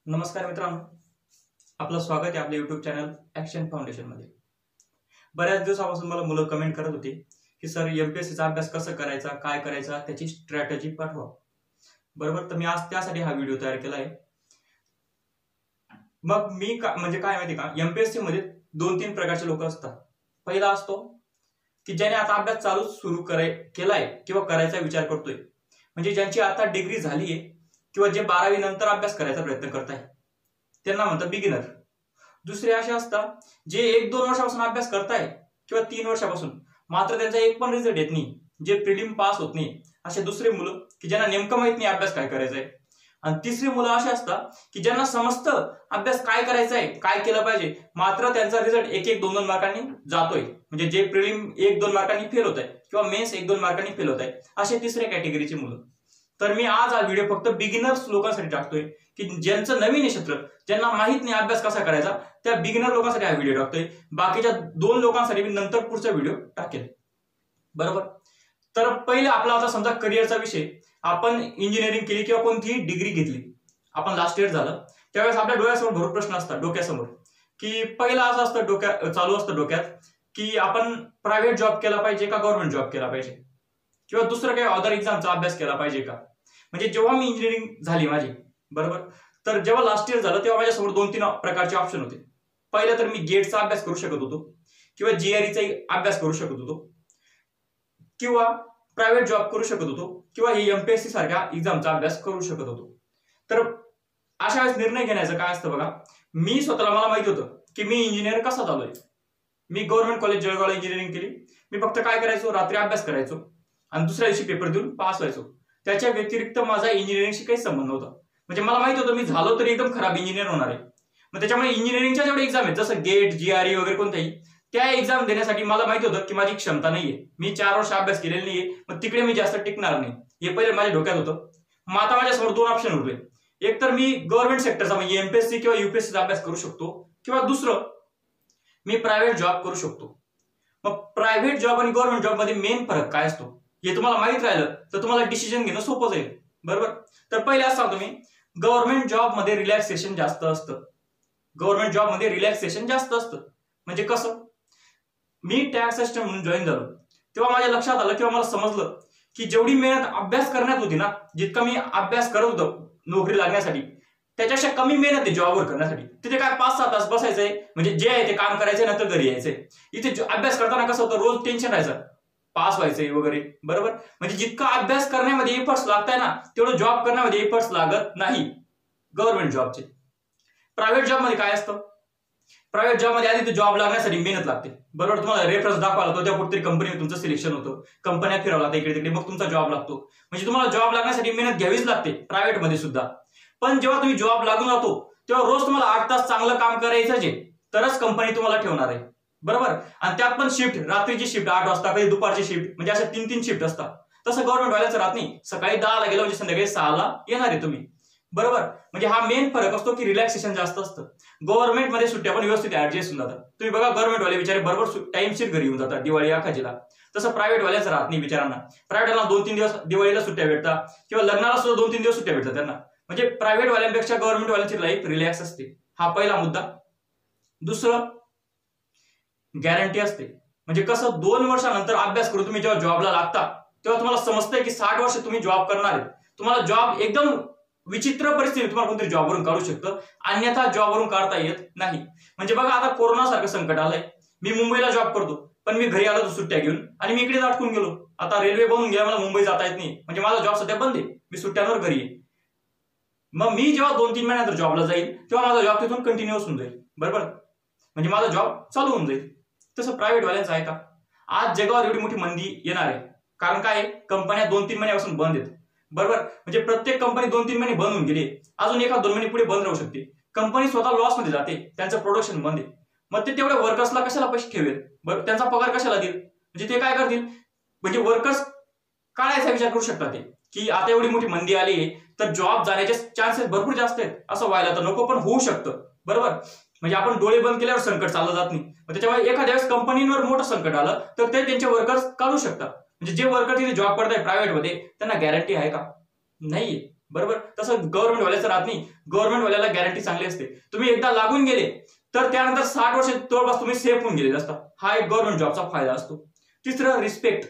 नमस्कार मित्रांनो, आपलं स्वागत आहे आपल्या युट्यूब चॅनल ॲक्शन फाउंडेशन मध्ये। बऱ्याच दिवसापासून मला मुलं कमेंट करत होते की सर एमपीएससीचा अभ्यास कसा करायचा, काय करायचा, त्याची स्ट्रॅटेजी पाठवा। बरोबर, तर मी आज त्यासाठी हा व्हिडिओ तयार केला आहे। मग मी म्हणजे काय माहिती का, एमपीएससी मध्ये 2-3 प्रकारचे लोक असतात। पहिला असतो की ज्याने आता अभ्यास सुरू केलाय किंवा करायचा विचार करतोय, म्हणजे ज्यांची आता डिग्री झाली आहे किंवा जे 12वी नंतर अभ्यास करायचा प्रयत्न करताय, त्यांना म्हणतात बिगिनर। दुसरे असे असतात जे 1-2 वर्षापासून अभ्यास करताय किंवा 3 वर्षापासून, मात्र त्यांचा एक पण रिझल्ट येत नाही, जे प्रिलिम पास होत नाही, असे दुसरे मुलं की ज्यांना नेमकं माहित नाही अभ्यास काय करायचा आहे। आणि तिसरी मुलं अशी असतात की ज्यांना समजतं अभ्यास काय करायचा आहे, काय केलं पाहिजे, मात्र त्यांचा रिझल्ट 1-1, 2-2 मार्कांनी जातोय, म्हणजे जे प्रिलिम 1-2 मार्कांनी फेल होत आहे किंवा मेन्स 1-2 मार्कांनी फेल होत आहे, असे तिसऱ्या कॅटेगरीची मुलं। तर मी आज हा व्हिडिओ फक्त बिगिनर्स लोकांसाठी टाकतोय की ज्यांचं नवीन क्षेत्र, ज्यांना माहित नाही अभ्यास कसा करायचा, त्या बिगिनर लोकांसाठी हा व्हिडिओ टाकतोय। बाकीच्या 2 लोकांसाठी मी नंतर पुढचा व्हिडिओ टाकेल। बरोबर, तर पहिले आपला आता समजा करिअरचा विषय, आपण इंजिनिअरिंग केली किंवा कोणतीही डिग्री घेतली, आपण लास्ट इयर झालं, त्यावेळेस आपल्या डोळ्यासमोर भरपूर प्रश्न असतात, डोक्यासमोर, की पहिला असं असतं चालू असतं डोक्यात की आपण प्रायव्हेट जॉब केला पाहिजे का गव्हर्नमेंट जॉब केला पाहिजे, किंवा दुसरं काही अदर एक्झामचा अभ्यास केला पाहिजे का। म्हणजे जेव्हा मी इंजिनिअरिंग झाली माझी, बरोबर, तर जेव्हा लास्ट इयर झालं तेव्हा माझ्यासमोर 2-3 प्रकारचे ऑप्शन होते। पहिलं तर मी गेटचा अभ्यास करू शकत होतो किंवा जीआरईचा अभ्यास करू शकत होतो किंवा प्रायव्हेट जॉब करू शकत होतो किंवा हे एमपीएससी सारख्या एक्झामचा अभ्यास करू शकत होतो। तर अशा वेळेस निर्णय घेण्याचं काय असतं बघा, मी स्वतःला मला माहित होतं की मी इंजिनियर कसा झालोय। मी गव्हर्नमेंट कॉलेज जळगावला इंजिनिअरिंग केली। मी फक्त काय करायचो, रात्री अभ्यास करायचो आणि दुसऱ्या दिवशी पेपर देऊन पास व्हायचो। त्याच्या व्यतिरिक्त माझा इंजिनिअरिंगशी काही संबंध नव्हता। म्हणजे मला माहित होतं मी झालो तरी एकदम खराब इंजिनियर होणार आहे। मग त्याच्यामुळे इंजिनिअरिंगच्या जेवढे एक्झाम आहेत, जसं गेट, जीआरई वगैरे कोणत्याही, त्या एक्झाम देण्यासाठी मला माहित होतं की माझी क्षमता नाहीये, मी 4 वर्ष अभ्यास केलेला नाहीये, मग तिकडे मी जास्त टिकणार नाही, हे पहिले माझ्या डोक्यात होतं। मग आता माझ्यासमोर 2 ऑप्शन उरले, एक तर मी गव्हर्नमेंट सेक्टरचा म्हणजे एमपीएससी किंवा युपीएससीचा अभ्यास करू शकतो, किंवा दुसरं मी प्रायव्हेट जॉब करू शकतो। मग प्रायव्हेट जॉब आणि गव्हर्नमेंट जॉब मध्ये मेन फरक काय असतो हे तुम्हाला माहित राहिलं तर तुम्हाला डिसिजन घेणं सोपं जाईल। बरोबर, तर पहिले असं सांगतो मी, गव्हर्नमेंट जॉब मध्ये रिलॅक्सेशन जास्त असतं। गव्हर्नमेंट जॉब मध्ये रिलॅक्सेशन जास्त असतं म्हणजे कसं, मी टॅक्स असिस्टंट म्हणून जॉईन झालो तेव्हा माझ्या लक्षात आलं किंवा मला समजलं की जेवढी मेहनत अभ्यास करण्यात होती ना, जितका मी अभ्यास करत होतो नोकरी लागण्यासाठी, त्याच्यापेक्षा कमी मेहनत आहे जॉबवर करण्यासाठी। तिथे काय 5-6 तास बसायचंय, म्हणजे जे आहे ते काम करायचंय, नंतर घरी यायचंय। इथे अभ्यास करताना कसं होतं, रोज टेन्शन राहायचं, पास व्हायचंय वगैरे। बरोबर, म्हणजे जितका अभ्यास करण्यामध्ये एफर्ट्स लागताय ना, तेवढं जॉब करण्यामध्ये एफर्ट्स लागत नाही गव्हर्नमेंट जॉबचे। प्रायव्हेट जॉब मध्ये काय असतं, प्रायव्हेट जॉब मध्ये आधी जॉब लागण्यासाठी मेहनत लागते। बरोबर, तुम्हाला रेफरन्स दाखवावा लागतो, त्या कुठेतरी कंपनीत तुमचं सिलेक्शन होतं, कंपन्यात फिरावं लागतं इकडे तिकडे, मग तुमचा जॉब लागतो। म्हणजे तुम्हाला जॉब लागण्यासाठी मेहनत घ्यावीच लागते प्रायव्हेट मध्ये सुद्धा। पण जेव्हा तुम्ही जॉब लागून जातो तेव्हा रोज तुम्हाला 8 तास चांगलं काम करायचं जे, तरच कंपनी तुम्हाला ठेवणार आहे। बरोबर, आणि त्यात पण शिफ्ट, रात्रीची शिफ्ट 8 वाजता, कधी दुपारची शिफ्ट, म्हणजे अशा 3-3 शिफ्ट असतात। तसं गव्हर्नमेंट वाल्याचं राहत नाही, सकाळी 10 ला गेलं म्हणजे संध्याकाळी 6 ला येणार आहे तुम्ही। बरोबर, म्हणजे हा मेन फरक असतो की रिलॅक्सेशन जास्त असतं। गव्हर्नमेंट मध्ये सुट्ट्या पण व्यवस्थित ऍडजस्ट होऊन जातात। तुम्ही बघा, गव्हर्नमेंट वाले बिचारे बरोबर टाइमशीर घरी येऊन जातात दिवाळी आखाजीला, तसं प्रायव्हेट वाल्याचं राहत नाही बिचारांना। प्रायव्हेटला 2-3 दिवस दिवाळीला सुट्ट्या भेटतात किंवा लग्नाला सुद्धा 2-3 दिवस सुट्ट्या भेटतात त्यांना। म्हणजे प्रायव्हेट वाल्यांपेक्षा गव्हर्नमेंट वाल्यांची लाईफ रिलॅक्स असते, हा पहिला मुद्दा। दुसरं, गॅरंटी असते। म्हणजे कसं, 2 वर्षानंतर अभ्यास करून तुम्ही जेव्हा जॉबला लागता तेव्हा तुम्हाला समजतंय की 60 वर्ष तुम्ही जॉब करणार आहे। तुम्हाला जॉब एकदम विचित्र परिस्थिती तुम्हाला कोणतरी जॉबवरून काढू शकतं, अन्यथा जॉबवरून काढता येत नाही। म्हणजे बघा, आता कोरोना सारखं संकट आलंय, मी मुंबईला जॉब करतो पण मी घरी आलो सुट्ट्या घेऊन आणि मी इकडे अटकून गेलो। आता रेल्वे बनून गेला, मला मुंबई जाता येत नाही, म्हणजे माझा जॉब सध्या बंद आहे, मी सुट्ट्यांवर घरी आहे। मग मी जेव्हा 2-3 महिन्यानंतर जॉबला जाईल तेव्हा माझा जॉब तिथून कंटिन्युअस होऊन जाईल। बरोबर, म्हणजे माझा जॉब चालू होऊन जाईल। तसं प्रायव्हेट वाल्यांचं आहे का? आज जगावर एवढी मोठी मंदी येणार आहे, कारण काय, कंपन्या 2-3 महिन्यापासून बंद आहेत। बरोबर, म्हणजे प्रत्येक कंपनी 2-3 महिने बंद होऊन गेली, अजून 1-2 महिने पुढे बंद राहू शकते। कंपनी स्वतः लॉस मध्ये जाते, त्यांचं प्रोडक्शन बंद आहे, मग ते तेवढ्या वर्कर्सला कशाला पैसे ठेवेल, बरं त्यांचा पगार कशाला देईल? म्हणजे ते काय करतील, म्हणजे वर्कर्स काढायचा विचार करू शकतात ते, की आता एवढी मोठी मंदी आली आहे तर जॉब जाण्याचे चान्सेस भरपूर जास्त आहेत, असं व्हायला तर नको पण होऊ शकतं। बरोबर, म्हणजे आपण डोळे बंद केल्यावर संकट चाललं जात नाही, त्याच्यामुळे एखाद्या वेळेस कंपनीवर मोठं संकट आलं तर ते त्यांचे वर्कर्स काढू शकतात। म्हणजे जे वर्कर तिथे जॉब करताय प्रायव्हेट मध्ये, त्यांना गॅरंटी आहे का? नाहीये। बरोबर. तसं गव्हर्नमेंट वाल्याचं राहत नाही. गव्हर्नमेंट वाल्याला गॅरंटी चांगली असते. तुम्ही एकदा लागून गेले तर त्यानंतर 60 वर्ष जवळपास तुम्ही सेफ होऊन गेलेले असता. हा एक गव्हर्नमेंट जॉबचा फायदा असतो. तिसरं रिस्पेक्ट.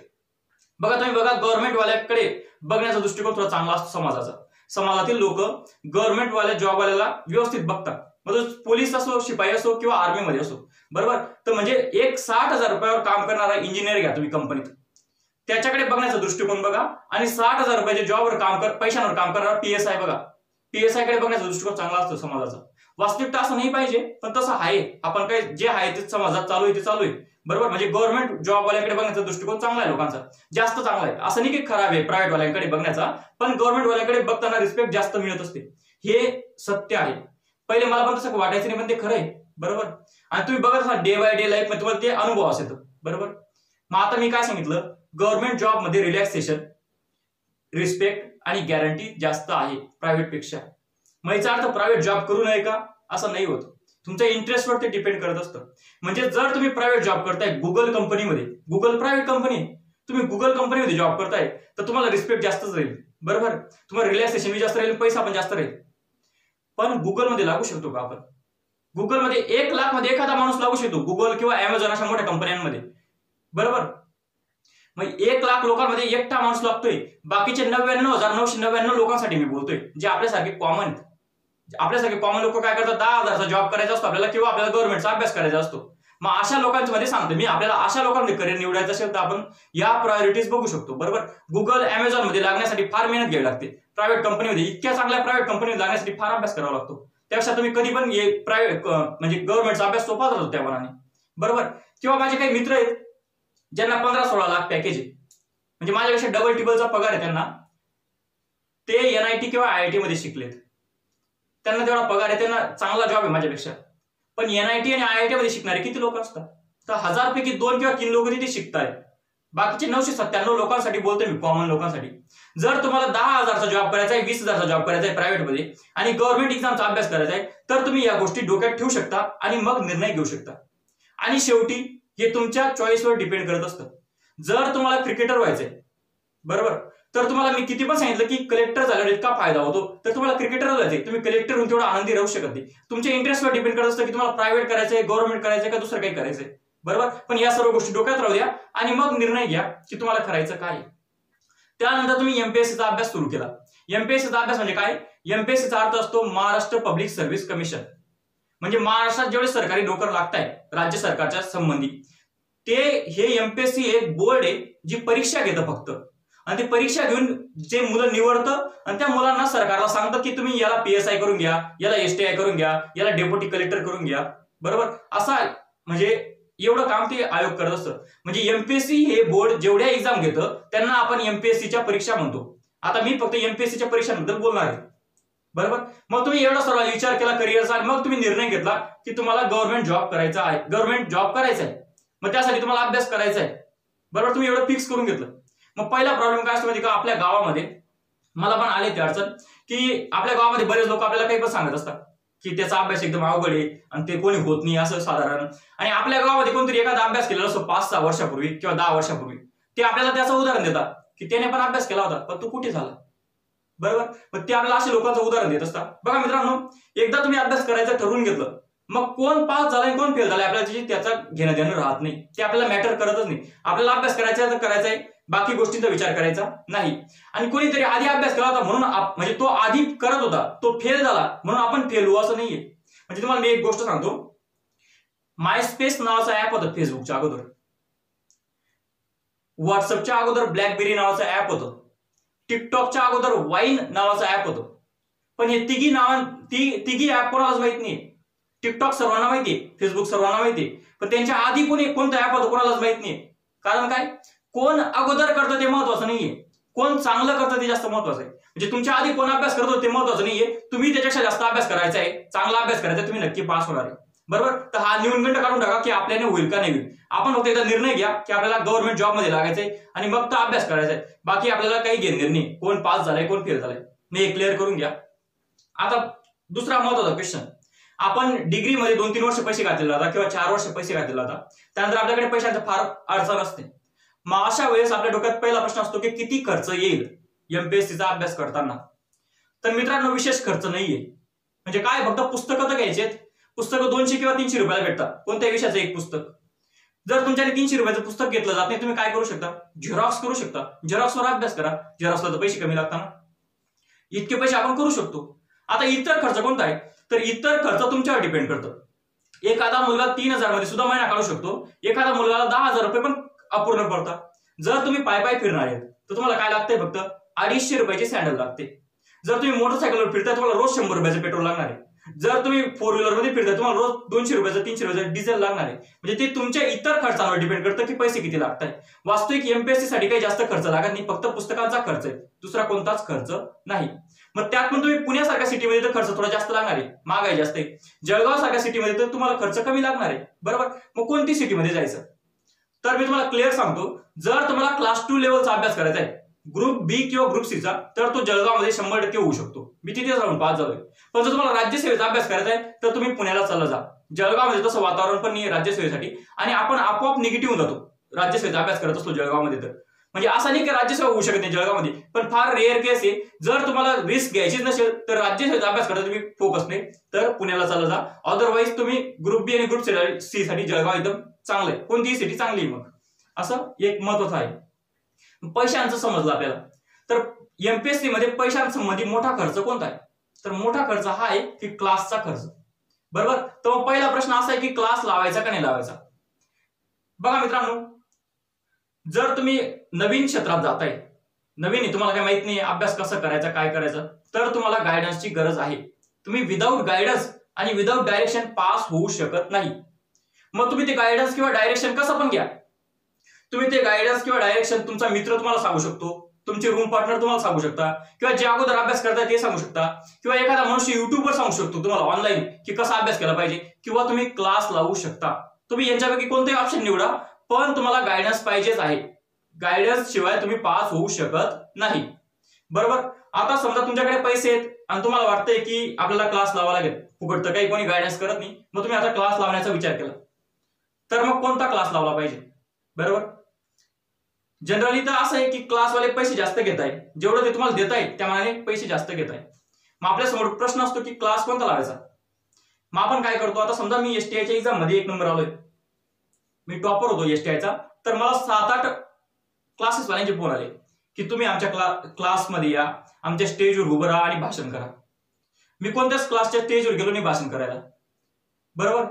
तुम्ही बघा गव्हर्नमेंट वाल्याकडे बघण्याचा दृष्टिकोन थोडा चांगला असतो समाजाचा. समाजातील लोक गव्हर्नमेंट वाल्या जॉबवाल्याला व्यवस्थित बघतात. मग तो पोलीस असो, शिपाई असो किंवा आर्मीमध्ये असो. बरोबर. तर म्हणजे एक 60,000 रुपयावर काम करणारा इंजिनियर घ्या तुम्ही कंपनीत, त्याच्याकडे बघण्याचा दृष्टिकोन बघा. आणि 60,000 रुपयाच्या जॉबवर पैशांवर काम करणारा PSI बघा. PSI कडे बघण्याचा दृष्टिकोन चांगला असतो समाजाचा. वास्तविकता असं नाही पाहिजे, पण तसं आहे. आपण काय जे आहे ते समाजात चालू आहे ते चालू आहे. बरोबर. म्हणजे गव्हर्नमेंट जॉबवाल्याकडे बघण्याचा दृष्टिकोन चांगला आहे लोकांचा, जास्त चांगला आहे. असं नाही की खराब आहे प्रायव्हेट वाल्यांकडे बघण्याचा, पण गव्हर्नमेंट वाल्याकडे बघताना रिस्पेक्ट जास्त मिळत असते. हे सत्य आहे. पहिले मला पण तसं वाटायचं नाही, पण ते खरं आहे. बरोबर. आणि तुम्ही बघत असाल डे बाय डे लाईफ मध्ये तुम्हाला ते अनुभव असेल. बरोबर. मग आता मी काय सांगितलं, गव्हर्नमेंट जॉब मध्ये रिलॅक्सेशन, रिस्पेक्ट आणि गॅरंटी जास्त आहे प्रायव्हेट पेक्षा. मग याचा अर्थ प्रायव्हेट जॉब करू नये का, असं नाही होत. तुमच्या इंटरेस्टवर ते डिपेंड करत असतं. म्हणजे जर तुम्ही प्रायव्हेट जॉब करताय गुगल कंपनीमध्ये, गुगल प्रायव्हेट कंपनी, तुम्ही गुगल कंपनीमध्ये जॉब करताय तर तुम्हाला रिस्पेक्ट जास्तच राहील. बरोबर. तुम्हाला रिलॅक्सेशन जास्त राहील, पैसा पण जास्त राहील. पण गुगलमध्ये लागू शकतो का आपण? गुगलमध्ये 1 लाख मध्ये एखादा माणूस लागू शकतो, गुगल किंवा अमेझॉन अशा मोठ्या कंपन्यांमध्ये. बरोबर. मग 1 लाख लोकांमध्ये एकटा माणूस लागतोय. बाकीचे 99,999 लोकांसाठी मी बोलतोय, जे आपल्यासारखे कॉमन आहेत. आपल्यासारखे कॉमन लोक काय करतात, 10,000चा जॉब करायचा असतो आपल्याला, किंवा आपल्याला गव्हर्नमेंटचा अभ्यास करायचा असतो. मग अशा लोकांमध्ये सांगतो मी, आपल्याला अशा लोकांमध्ये करिअर निवडायचं असेल तर आपण या प्रायोरिटीज बघू शकतो. बरोबर. गुगल, अमेझॉन मध्ये लागण्यासाठी फार मेहनत घ्यावी लागते. प्रायव्हेट कंपनीमध्ये, इतक्या चांगल्या प्रायव्हेट कंपनीमध्ये लागण्यासाठी फार अभ्यास करावा लागतो. त्यापेक्षा तुम्ही कधी पण प्रायव्हेट म्हणजे गव्हर्नमेंटचा अभ्यास सोपा जातो त्या मनाने. बरोबर. किंवा माझे काही मित्र आहेत ज्यांना 15-16 लाख पॅकेज आहे, म्हणजे माझ्यापेक्षा डबल टिबलचा पगार आहे त्यांना. ते NIT किंवा IIT मध्ये शिकलेत, त्यांना तेवढा पगार आहे, त्यांना चांगला जॉब आहे माझ्यापेक्षा. पण NIT आणि IIT मध्ये शिकणारे किती लोक असतात? तर 1000 पैकी 2 किंवा 3 लोक तिथे शिकतायत. बाकीचे 997 लोकांसाठी बोलतोय मी, कॉमन लोकांसाठी. जर तुम्हाला 10,000चा जॉब करायचा आहे, 20,000चा जॉब करायचा आहे प्रायव्हेट मध्ये आणि गव्हर्नमेंट एक्झामचा अभ्यास करायचा आहे, तर तुम्ही या गोष्टी डोक्यात ठेवू शकता आणि मग निर्णय घेऊ शकता. आणि शेवटी हे तुमच्या चॉईसवर डिपेंड करत असतं. जर तुम्हाला क्रिकेटर व्हायचंय, बरोबर, तर तुम्हाला मी किती पण सांगितलं की कलेक्टर झाल्यावर इतका फायदा होतो, तर तुम्हाला क्रिकेटर व्हायचंय, तुम्ही कलेक्टर होऊन तेवढा आनंदी राहू शकत नाही. तुमच्या इंटरेस्टवर डिपेंड करत असतं की तुम्हाला प्रायव्हेट करायचंय, गव्हर्नमेंट करायचंय का दुसरं काही करायचंय. बरोबर. पण या सर्व गोष्टी डोक्यात राहू द्या आणि मग निर्णय घ्या की तुम्हाला करायचं काय. त्यानंतर तुम्ही MPSCचा अभ्यास सुरू केला. MPSCचा अभ्यास म्हणजे काय? MPSCचा अर्थ असतो महाराष्ट्र पब्लिक सर्व्हिस कमिशन. म्हणजे महाराष्ट्रात जेवढे सरकारी नोकर लागतायत राज्य सरकारच्या संबंधित, ते हे MPSC एक बोर्ड आहे जी परीक्षा घेतं फक्त. आणि ते परीक्षा घेऊन जे मुलं निवडतं आणि त्या मुलांना सरकारला सांगतं की तुम्ही याला PSI करून घ्या, याला STI करून घ्या, याला डेप्युटी कलेक्टर करून घ्या. बरोबर. असा म्हणजे एवढं काम ते आयोग करत असतं. म्हणजे MPSC हे बोर्ड जेवढ्या एक्झाम घेतं त्यांना आपण MPSCच्या परीक्षा म्हणतो. आता मी फक्त MPSCच्या परीक्षांबद्दल बोलणार आहे. बरोबर. मग तुम्ही एवढा सर्व विचार केला करिअरचा आणि मग तुम्ही निर्णय घेतला की तुम्हाला गव्हर्नमेंट जॉब करायचा आहे, गव्हर्नमेंट जॉब करायचा आहे. मग त्यासाठी तुम्हाला अभ्यास करायचा आहे. बरोबर. तुम्ही एवढं फिक्स करून घेतलं. मग पहिला प्रॉब्लेम काय असतो माहिती का, आपल्या गावामध्ये मला पण आले ते अडचण की आपल्या गावामध्ये बरेच लोक आपल्याला काही पण सांगत असतात की त्याचा अभ्यास एकदम अवघड आहे आणि ते कोणी होत नाही असं साधारण. आणि आपल्या गावामध्ये कोणतरी एखादा अभ्यास केलेला असतो 5-6 वर्षापूर्वी किंवा 10 वर्षापूर्वी, ते आपल्याला त्याचं उदाहरण देतात की त्याने पण अभ्यास केला होता पण तो कुठे झाला. बरोबर. मग ते आपल्याला असे लोकांचं उदाहरण देत असतात. बघा मित्रांनो, एकदा तुम्ही अभ्यास करायचं ठरवून घेतलं, मग कोण पास झालाय कोण फेल झालाय आपल्याला त्याचा घेणं देणं राहत नाही. ते आपल्याला मॅटर करतच नाही. आपल्याला अभ्यास करायचा तर करायचा आहे, बाकी गोष्टींचा विचार करायचा नाही. आणि कोणीतरी आधी अभ्यास केला होता म्हणून म्हणजे तो आधी करत होता, तो फेल झाला म्हणून आपण फेल होऊ असं नाहीये. म्हणजे तुम्हाला मी एक गोष्ट सांगतो, मायस्पेस नावाचा ऍप होता फेसबुकच्या अगोदर, व्हॉट्सअपच्या अगोदर ब्लॅकबेरी नावाचं ऍप होतं, टिकटॉकच्या अगोदर वाईन नावाचं ऍप होतं. पण हे तिघी ऍप कोणालाच माहित नाही. टिकटॉक सर्वांना माहितीये, फेसबुक सर्वांना माहितीये, पण त्यांच्या आधी कोणतं ऍप होतं कोणालाच माहित नाही. कारण काय, कोण अगोदर करतं ते महत्वाचं नाहीये, कोण चांगलं करतं ते जास्त महत्वाचं आहे. म्हणजे तुमच्या आधी कोण अभ्यास करतो ते महत्वाचं नाहीये, तुम्ही त्याच्यापेक्षा जास्त अभ्यास करायचा आहे, चांगला अभ्यास करायचा, तुम्ही नक्की पास होणार आहे. बरोबर. तर हा न्यूनगंड काढून टाका की आपल्याने होईल का नाही होईल. आपण फक्त एकदा निर्णय घ्या की आपल्याला गव्हर्नमेंट जॉब मध्ये लागायचंय आणि मग तो अभ्यास करायचा आहे. बाकी आपल्याला काही घेणं नाही, कोण पास झालाय कोण फेल झालाय, हे क्लिअर करून घ्या. आता दुसरा महत्वाचा क्वेश्चन, आपण डिग्रीमध्ये 2-3 वर्ष पैसे घातलेला होता किंवा 4 वर्ष पैसे घातलेला होता, त्यानंतर आपल्याकडे पैशांचा फार अडचण असते. मग अशा वेळेस आपल्या डोक्यात पहिला प्रश्न असतो की किती खर्च येईल MPSCचा अभ्यास करताना. तर मित्रांनो विशेष खर्च नाहीये. म्हणजे काय, फक्त पुस्तकं तर घ्यायचे, पुस्तकं 200 किंवा 300 रुपयाला भेटतात कोणत्याही विषयाचं एक पुस्तक. जर तुमच्याकडे 300 रुपयाचं पुस्तक घेतलं जात नाही, तुम्ही काय करू शकता, झेरॉक्स करू शकता, झेरॉक्सवर अभ्यास करा. झेरॉक्सला तर पैसे कमी लागतात ना, इतके पैसे आपण करू शकतो. आता इतर खर्च कोणता आहे, तर इतर खर्च तुमच्यावर डिपेंड करतं. एखादा मुलगा 3000 मध्ये सुद्धा महिना काढू शकतो, एखादा मुलगा 10,000 रुपये पण अपूर्ण पडतात. जर तुम्ही पाय फिरणार आहेत तर तुम्हाला काय लागतंय, फक्त 250 रुपयाची सॅन्डल लागते. जर तुम्ही मोटरसायकलवर फिरताय तुम्हाला रोज 100 रुपयाचं पेट्रोल लागणार आहे. जर तुम्ही 4 व्हीलर मध्ये फिरताय तुम्हाला रोज 200 रुपयाचं 300 रुपयाचं डिझेल लागणार आहे. म्हणजे ते तुमच्या इतर खर्चावर डिपेंड करतं की पैसे किती लागतात. वास्तविक एमपीएससी साठी काही जास्त खर्च लागत नाही, फक्त पुस्तकांचा खर्च आहे, दुसरा कोणताच खर्च नाही. मग त्यात पण तुम्ही पुण्यासारख्या सिटीमध्ये तर खर्च थोडा जास्त लागणार आहे, महागाई जास्त आहे. जळगाव सारख्या सिटीमध्ये तर तुम्हाला खर्च कमी लागणार आहे, बरोबर. मग कोणती सिटीमध्ये जायचं, तर मी तुम्हाला क्लिअर सांगतो. जर तुम्हाला क्लास 2 लेवलचा अभ्यास करायचा आहे, ग्रुप बी किंवा ग्रुप सी चा, तर तो जळगावमध्ये 100% होऊ शकतो. मी तिथे जाऊन पास झालोय. पण जर तुम्हाला राज्यसेवेचा अभ्यास करायचा आहे तर तुम्ही पुण्याला चालला जा. जळगावमध्ये तसं वातावरण पण नाही राज्यसेवेसाठी, आणि आपण आपोआप निगेटिव्ह होऊन जातो राज्यसेवेचा अभ्यास करत असतो जळगावमध्ये. तर म्हणजे असं नाही की राज्यसेवा होऊ शकत नाही जळगावमध्ये, पण फार रेअर केस आहे. जर तुम्हाला रिस्क घ्यायचीच नसेल तर राज्यसेवेचा अभ्यास करता तुम्ही फोकस नाही तर पुण्याला चालला जा. अदरवाईज तुम्ही ग्रुप बी आणि ग्रुप सी साठी जळगाव एकदम चांगलं आहे, कोणतीही सिटी चांगली आहे. मग असं एक महत्वाचं आहे. पैशांचं समजलं आपल्याला, तर एमपीएससी मध्ये पैशांसंबंधी मोठा खर्च कोणता आहे, तर मोठा खर्च हा आहे की क्लासचा खर्च, बरोबर. तर मग पहिला प्रश्न असा आहे की क्लास लावायचा का नाही लावायचा. बघा मित्रांनो, जर तुम्ही नवीन क्षेत्रात जाताय, नवीन आहे, तुम्हाला काय माहित नाही अभ्यास कसं करायचा काय करायचं, तर तुम्हाला गायडन्सची गरज आहे. तुम्ही विदाऊट गायडन्स आणि विदाऊट डायरेक्शन पास होऊ शकत नाही. मग तुम्ही ते गायडन्स किंवा डायरेक्शन कसं पण घ्या. तुम्ही ते गायडन्स किंवा डायरेक्शन तुमचा मित्र तुम्हाला सांगू शकतो, तुमचे रूम पार्टनर तुम्हाला सांगू शकता, किंवा जे अगोदर अभ्यास करताय ते सांगू शकता, किंवा एखादा मनुष्य युट्यूबवर सांगू शकतो तुम्हाला ऑनलाईन की कसा अभ्यास केला पाहिजे, किंवा तुम्ही क्लास लावू शकता. तुम्ही यांच्यापैकी कोणतेही ऑप्शन निवडा, पण तुम्हाला गायडन्स पाहिजेच आहे. गायडन्स शिवाय तुम्ही पास होऊ शकत नाही, बरोबर. आता समजा तुमच्याकडे पैसे आहेत आणि तुम्हाला वाटतंय की आपल्याला क्लास लावावा लागेल, फुकट तर काही कोणी गायडन्स करत नाही, मग तुम्ही आता क्लास लावण्याचा विचार केला, तर मग कोणता क्लास लावला पाहिजे, बरोबर. जनरली तर असं आहे की क्लासवाले पैसे जास्त घेत आहे, जेवढं ते तुम्हाला देत आहे त्यामाने पैसे जास्त घेत आहे. मग आपल्या समोर प्रश्न असतो की क्लास कोणता लावायचा. मग आपण काय करतो, आता समजा मी एसटीआयच्या एक्झाम मध्ये 1 नंबर आलोय, मी टॉपर होतो एसटीआयचा, तर मला 7-8 क्लासेस वाल्यांचे फोन आले की तुम्ही आमच्या क्लासमध्ये या, आमच्या स्टेजवर उभं राहा आणि भाषण करा. मी कोणत्याच क्लासच्या स्टेजवर गेलो नाही भाषण करायला, बरोबर.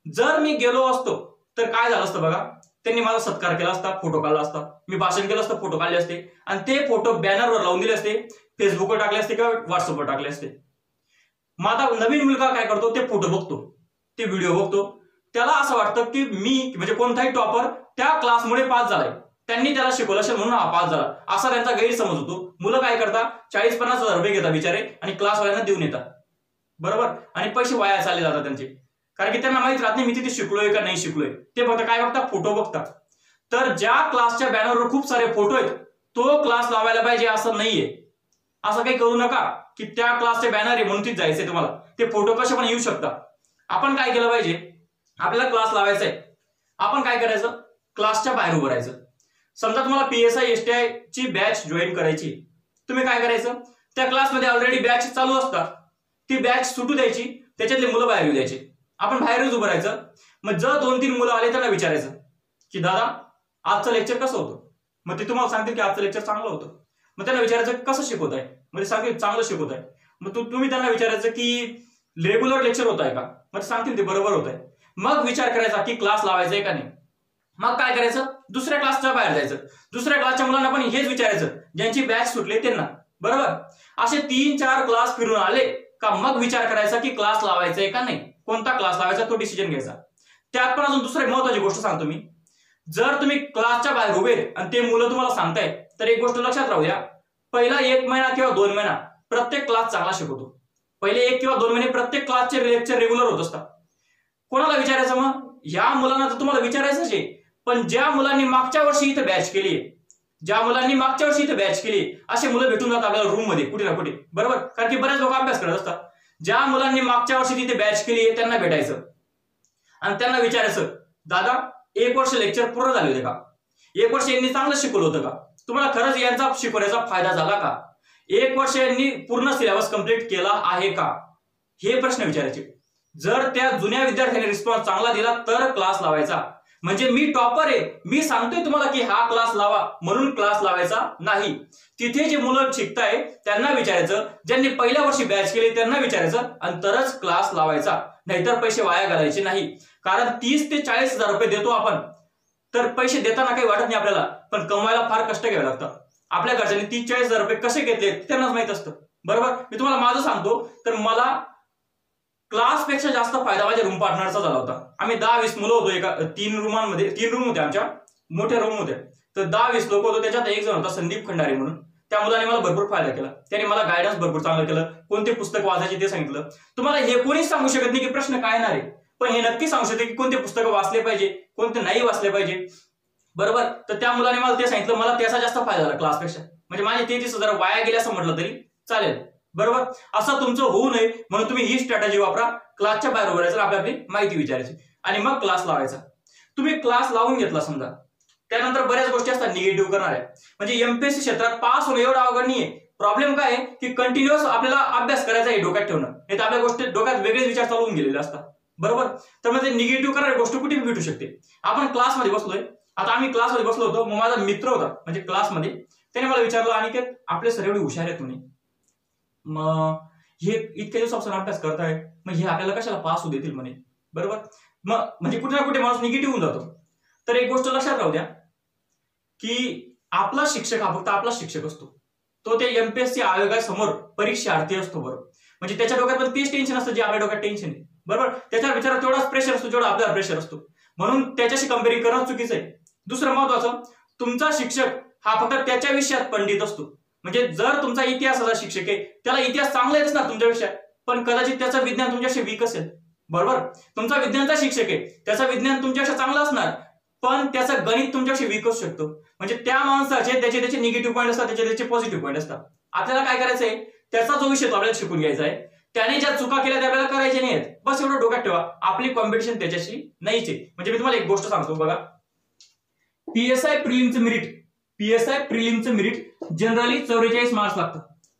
जर मी गेलो असतो तर काय झालं असतं बघा, त्यांनी माझा सत्कार केला असता, फोटो काढला असता, मी भाषण केलं असतं, फोटो काढले असते, आणि ते फोटो बॅनरवर लावून दिले असते, फेसबुकवर टाकले असते किंवा व्हॉट्सअपवर टाकले असते. मग आता नवीन मुलगा काय करतो, ते फोटो बघतो, ते व्हिडिओ बघतो, त्याला असं वाटतं की मी म्हणजे कोणताही टॉपर त्या क्लासमुळे पास झालाय, त्यांनी त्याला शिकवलं असेल म्हणून हा पास झाला, असा त्यांचा गैरसमज होतो. मुलं काय करतात, 40-50 हजार रुपये घेतात बिचारे आणि क्लासवाल्यांना देऊन येतात, बरोबर, आणि पैसे वाया चालले जातात त्यांचे, कारण की त्यांना माहित राहत नाही मी तिथे शिकलोय का नाही शिकलोय. ते फक्त काय बघतात, फोटो बघतात. तर ज्या क्लासच्या बॅनरवर खूप सारे फोटो आहेत तो क्लास लावायला पाहिजे असं नाहीये. असं काही करू नका की त्या क्लासचे बॅनर आहे म्हणून तिथे जायचंय तुम्हाला, ते फोटो कसे पण येऊ शकतात. आपण काय केलं पाहिजे, आपल्याला क्लास लावायचा आहे, आपण काय करायचं, क्लासच्या बाहेर उभं राहायचं. समजा तुम्हाला पीएसआय एसटीआय ची बॅच जॉईन करायची, तुम्ही काय करायचं, त्या क्लासमध्ये ऑलरेडी बॅच चालू असतात, ती बॅच सुटू द्यायची, त्याच्यातले मुलं बाहेर येऊ द्यायचे, आपण बाहेरच उभं राहायचं. मग जर 2-3 मुलं आले त्यांना विचारायचं की दादा आजचं लेक्चर कसं होतं, मग ते तुम्हाला सांगतील की आजचं लेक्चर चांगलं होतं. मग त्यांना विचारायचं कसं शिकवत आहे, म्हणजे सांगतील चांगलं शिकवत आहे. मग तुम्ही त्यांना विचारायचं की रेग्युलर लेक्चर होत आहे का, मग सांगतील ते बरोबर होत आहे. मग विचार करायचा की क्लास लावायचा आहे का नाही. मग काय करायचं, दुसऱ्या क्लासच्या बाहेर जायचं, दुसऱ्या क्लासच्या मुलांना पण हेच विचारायचं ज्यांची बॅच सुटली त्यांना, बरोबर. असे 3-4 क्लास फिरून आले का मग विचार करायचा की क्लास लावायचा आहे का नाही, कोणता क्लास लावायचा तो डिसिजन घ्यायचा. त्यात पण अजून दुसरी महत्वाची गोष्ट सांगतो मी, जर तुम्ही क्लासच्या बाहेर उभे आणि ते मुलं तुम्हाला सांगताय तर एक गोष्ट लक्षात राहू द्या, पहिला 1 महिना किंवा 2 महिना प्रत्येक क्लास चांगला शिकवतो. पहिले 1 किंवा 2 महिने प्रत्येक क्लासचे लेक्चर रेग्युलर होत असतात. कोणाला विचारायचं, मग ह्या मुलांना तर तुम्हाला विचारायचंच आहे, पण ज्या मुलांनी मागच्या वर्षी इथे बॅच केली, ज्या मुलांनी मागच्या वर्षी इथे बॅच केली असे मुलं भेटून जातात आपल्याला रूम मध्ये कुठे ना कुठे, बरोबर. कारण की बरेच लोक अभ्यास करत असतात. ज्या मुलांनी मागच्या वर्षी तिथे बॅच केली त्यांना भेटायचं आणि त्यांना विचारायचं दादा 1 वर्ष लेक्चर पूर्ण झाले होते का, 1 वर्ष यांनी चांगलं शिकवलं होतं का, तुम्हाला खरंच यांचा शिकवण्याचा फायदा झाला का, 1 वर्ष यांनी पूर्ण सिलेबस कंप्लीट केला आहे का, हे प्रश्न विचारायचे. जर त्या जुन्या विद्यार्थ्यांनी रिस्पॉन्स चांगला दिला तर क्लास लावायचा. म्हणजे मी टॉपर आहे, मी सांगतोय तुम्हाला की हा क्लास लावा म्हणून क्लास लावायचा नाही. तिथे जे मुलं शिकताय त्यांना विचारायचं, ज्यांनी पहिल्या वर्षी बॅच केली त्यांना विचारायचं आणि तरच क्लास लावायचा. नाहीतर पैसे वाया घालायचे नाही. कारण 30 ते 40 हजार रुपये देतो आपण, तर पैसे देताना काही वाटत नाही आपल्याला, पण कमवायला फार कष्ट घ्यावे लागतात. आपल्या घरच्यांनी 30-40 हजार रुपये कसे घेतले त्यांनाच माहित असतं. बरोबर. मी तुम्हाला माझं सांगतो, तर मला क्लास पेक्षा जास्त फायदा माझ्या रूम पार्टनरचा झाला होता. आम्ही 10-20 मुलं होतो एका 3 रूमांमध्ये. 3 रूम होते आमच्या, मोठ्या रूम होत्या. तर 10-20 लोक होतो. त्याच्यात एक जण होता संदीप खंडारे म्हणून. त्या मुलाने मला भरपूर फायदा केला. त्याने मला गायडन्स भरपूर चांगलं केलं. कोणते पुस्तक वाचायचे ते सांगितलं. तुम्हाला हे कोणीच सांगू शकत नाही की प्रश्न काय येणार आहे, पण हे नक्की सांगू शकते की कोणते पुस्तकं वाचले पाहिजे, कोणते नाही वाचले पाहिजे. बरोबर. तर त्या मुलाने मला ते सांगितलं. मला त्याचा जास्त फायदा झाला क्लासपेक्षा. म्हणजे माझे 33 हजार वाया गेले असं म्हटलं तरी चालेल. बरोबर. असं तुमचं होऊ नये म्हणून तुम्ही ही स्ट्रॅटेजी वापरा. क्लासच्या बाहेर उभं राहायचं, आपली माहिती विचारायची आणि मग क्लास लावायचा. तुम्ही क्लास लावून घेतला समजा, त्यानंतर बऱ्याच गोष्टी असतात निगेटिव्ह करणाऱ्या. म्हणजे एमपीएससी क्षेत्रात पास होणं एवढं अवघड नाहीये. प्रॉब्लेम काय आहे की कंटिन्युअस आपल्याला अभ्यास करायचा आहे डोक्यात ठेवणं, नाही तर आपल्या गोष्टी डोक्यात वेगळेच विचार चालू होऊन गेलेले असतात. बरोबर. तर मग ते निगेटिव्ह करणारी गोष्ट कुठे भेटू शकते. आपण क्लासमध्ये बसलोय, आता आम्ही क्लासमध्ये बसलो होतो, मग माझा मित्र होता म्हणजे क्लासमध्ये, त्याने मला विचारलं अनिकेत आपले सर एवढे हुशार आहेत म्हणे, मग हे इतक्या दिवसापासून अभ्यास करताय, मग हे आपल्याला कशाला पास होऊ देतील म्हणे. बरोबर. मग म्हणजे कुठे ना कुठे माणूस निगेटिव्ह होऊन जातो. तर एक गोष्ट लक्षात राहू द्या की आपला शिक्षक हा फक्त आपला शिक्षक असतो. तो त्या एमपीएससी आयोगासमोर परीक्षार्थी असतो. बरोबर. म्हणजे त्याच्या डोक्यात पण तेच टेन्शन असतं जे आपल्या डोक्यात टेन्शन आहे. बरोबर. त्याच्या विचारात तेवढाच प्रेशर असतो जेवढा आपल्याला प्रेशर असतो. म्हणून त्याच्याशी कंपेअरिंग करणं चुकीचं आहे. दुसरं महत्वाचं, तुमचा शिक्षक हा फक्त त्याच्या विषयात पंडित असतो. म्हणजे जर तुमचा इतिहासाचा शिक्षक आहे, त्याला इतिहास चांगला येत असणार तुमच्यापेक्षा, पण कदाचित त्याचं विज्ञान तुमच्याशी वीक असेल. बरोबर. तुमचा विज्ञानचा शिक्षक आहे, त्याचं विज्ञान तुमच्यापेक्षा चांगलं असणार, पण त्याचं गणित तुमच्याशी वीक असू शकतो. म्हणजे त्या माणसाचे त्याचे निगेटिव्ह पॉईंट असतात, त्याचे पॉझिटिव्ह पॉईंट असतात. आपल्याला काय करायचंय, त्याचा जो विषय तो आपल्याला शिकून घ्यायचा आहे, त्याने ज्या चुका केल्या त्या आपल्याला करायच्या नाहीत. बस एवढं डोक्यात ठेवा. आपली कॉम्पिटिशन त्याच्याशी नाहीच आहे. म्हणजे मी तुम्हाला एक गोष्ट सांगतो बघा, पीएसआय प्रिलिमचं मेरिट जनरली 44 मार्क्स लागतं.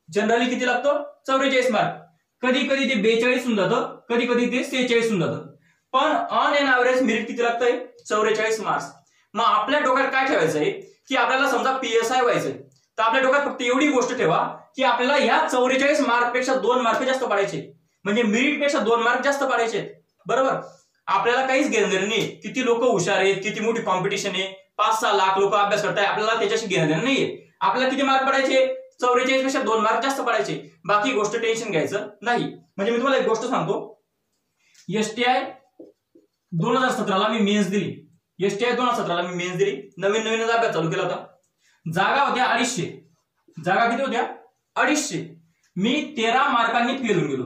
जनरली किती लागतं? 44 मार्क. कधी कधी ते 42 होऊन जातं, कधी कधी ते 46 होऊन जातं, पण ऑन एन ऍव्हरेज मेरिट किती लागतंय? 44 मार्क्स. मग आपल्या डोक्यात काय ठेवायचंय की आपल्याला समजा पीएसआय व्हायचंय, तर आपल्या डोक्यात फक्त एवढी गोष्ट ठेवा की आपल्याला ह्या 44 मार्क पेक्षा 2 मार्क जास्त पाडायचे, म्हणजे मेरिट पेक्षा 2 मार्क जास्त पाडायचे. बरोबर. आपल्याला काहीच घेणं नाही किती लोक हुशार आहेत, किती मोठी कॉम्पिटिशन आहे, 5-6 लाख लोक अभ्यास करताय, आपल्याला त्याच्याशी घेणं नाहीये. आपल्याला किती मार्क पडायचे? 44 पेक्षा 2 मार्क जास्त पडायचे. बाकी गोष्ट टेन्शन घ्यायचं नाही. म्हणजे मी तुम्हाला एक गोष्ट सांगतो, एसटीआय 2017ला मी मेन्स दिली. एसटीआय 2017ला मी मेन्स दिली. नवीन अभ्यास चालू केला होता. जागा होत्या 250. जागा किती होत्या? 250. मी 13 मार्कांनी फेल होऊन गेलो.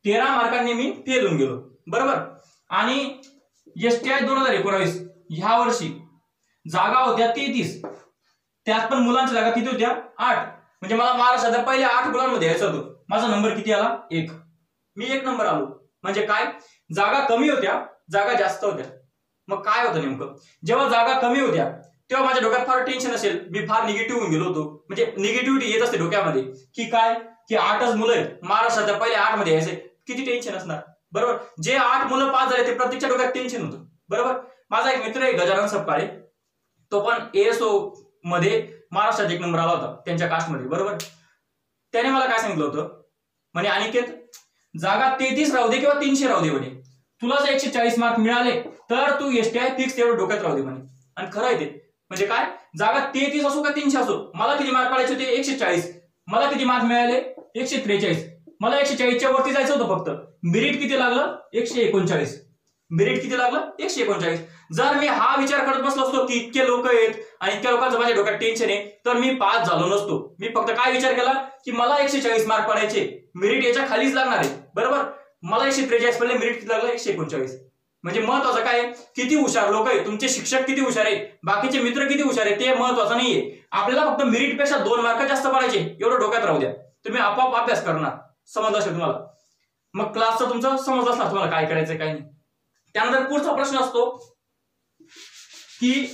13 मार्कांनी मी फेल होऊन गेलो. बरोबर. आणि एसटीआय 2019 ह्या वर्षी जागा होत्या 33. त्यात पण मुलांच्या जागा किती होत्या? 8. म्हणजे मला महाराष्ट्रात पहिल्या 8 मुलांमध्ये यायचं होतं. माझा नंबर किती आला? 1. मी 1 नंबर आलो. म्हणजे काय, जागा कमी होत्या, जागा जास्त होत्या. मग काय होतं नेमकं, जेव्हा जागा कमी होत्या तेव्हा माझ्या डोक्यात फार टेन्शन असेल, मी फार निगेटिव्ह होऊन गेलो होतो. म्हणजे निगेटिव्हिटी येत असते डोक्यामध्ये की काय, की 8च मुलं आहेत, महाराष्ट्राच्या पहिल्या 8 मध्ये यायचे, किती टेन्शन असणार. बरोबर. जे 8 मुलं पास झाले ते प्रत्येकच्या डोक्यात टेन्शन होतं. बरोबर. माझा एक मित्र आहे गजानन सपकाळे, तो पण एएसओ मध्ये महाराष्ट्रात 1 नंबर आला होता त्यांच्या कास्टमध्ये. बरोबर. त्याने मला काय सांगितलं होतं, म्हणे अनिकेत जागा 33 राहू दे किंवा 300 राहू दे, म्हणे तुला जर 140 मार्क मिळाले तर तू एसटीआय फिक्स तेवढं डोक्यात राहू दे म्हणे. आणि खरं आहे ते. म्हणजे काय, जागा 33 असो का 300 असो, मला किती मार्क पडायचे होते? 140. मला किती मार्क मिळाले? 143. मला 140च्या वरती जायचं होतं फक्त. मेरिट किती लागलं? 139. मेरिट किती लागलं? 139. जर मी हा विचार करत बसलो असतो की इतके लोक आहेत आणि इतक्या लोकांचं माझ्या डोक्यात टेन्शन आहे, तर मी पास झालो नसतो. मी फक्त काय विचार केला की मला 140 मार्क पडायचे, मेरिट याच्या खालीच लागणार आहे. बरोबर. मला 143 पडले, मेरिट किती लागलं? 139. म्हणजे महत्वाचं काय, किती हुशार लोक आहे, तुमचे शिक्षक किती हुशार आहे, बाकीचे मित्र किती हुशार आहे, ते महत्वाचं नाहीये. आपल्याला फक्त मेरिट पेक्षा 2 मार्क जास्त पडायचे एवढं डोक्यात राहू द्या. तुम्ही आपोआप अभ्यास करणार. समजलं असेल तुम्हाला. मग क्लासचं तुमचं समजलं असणार तुम्हाला काय करायचं काय नाही. त्यानंतर पुढचा प्रश्न असतो की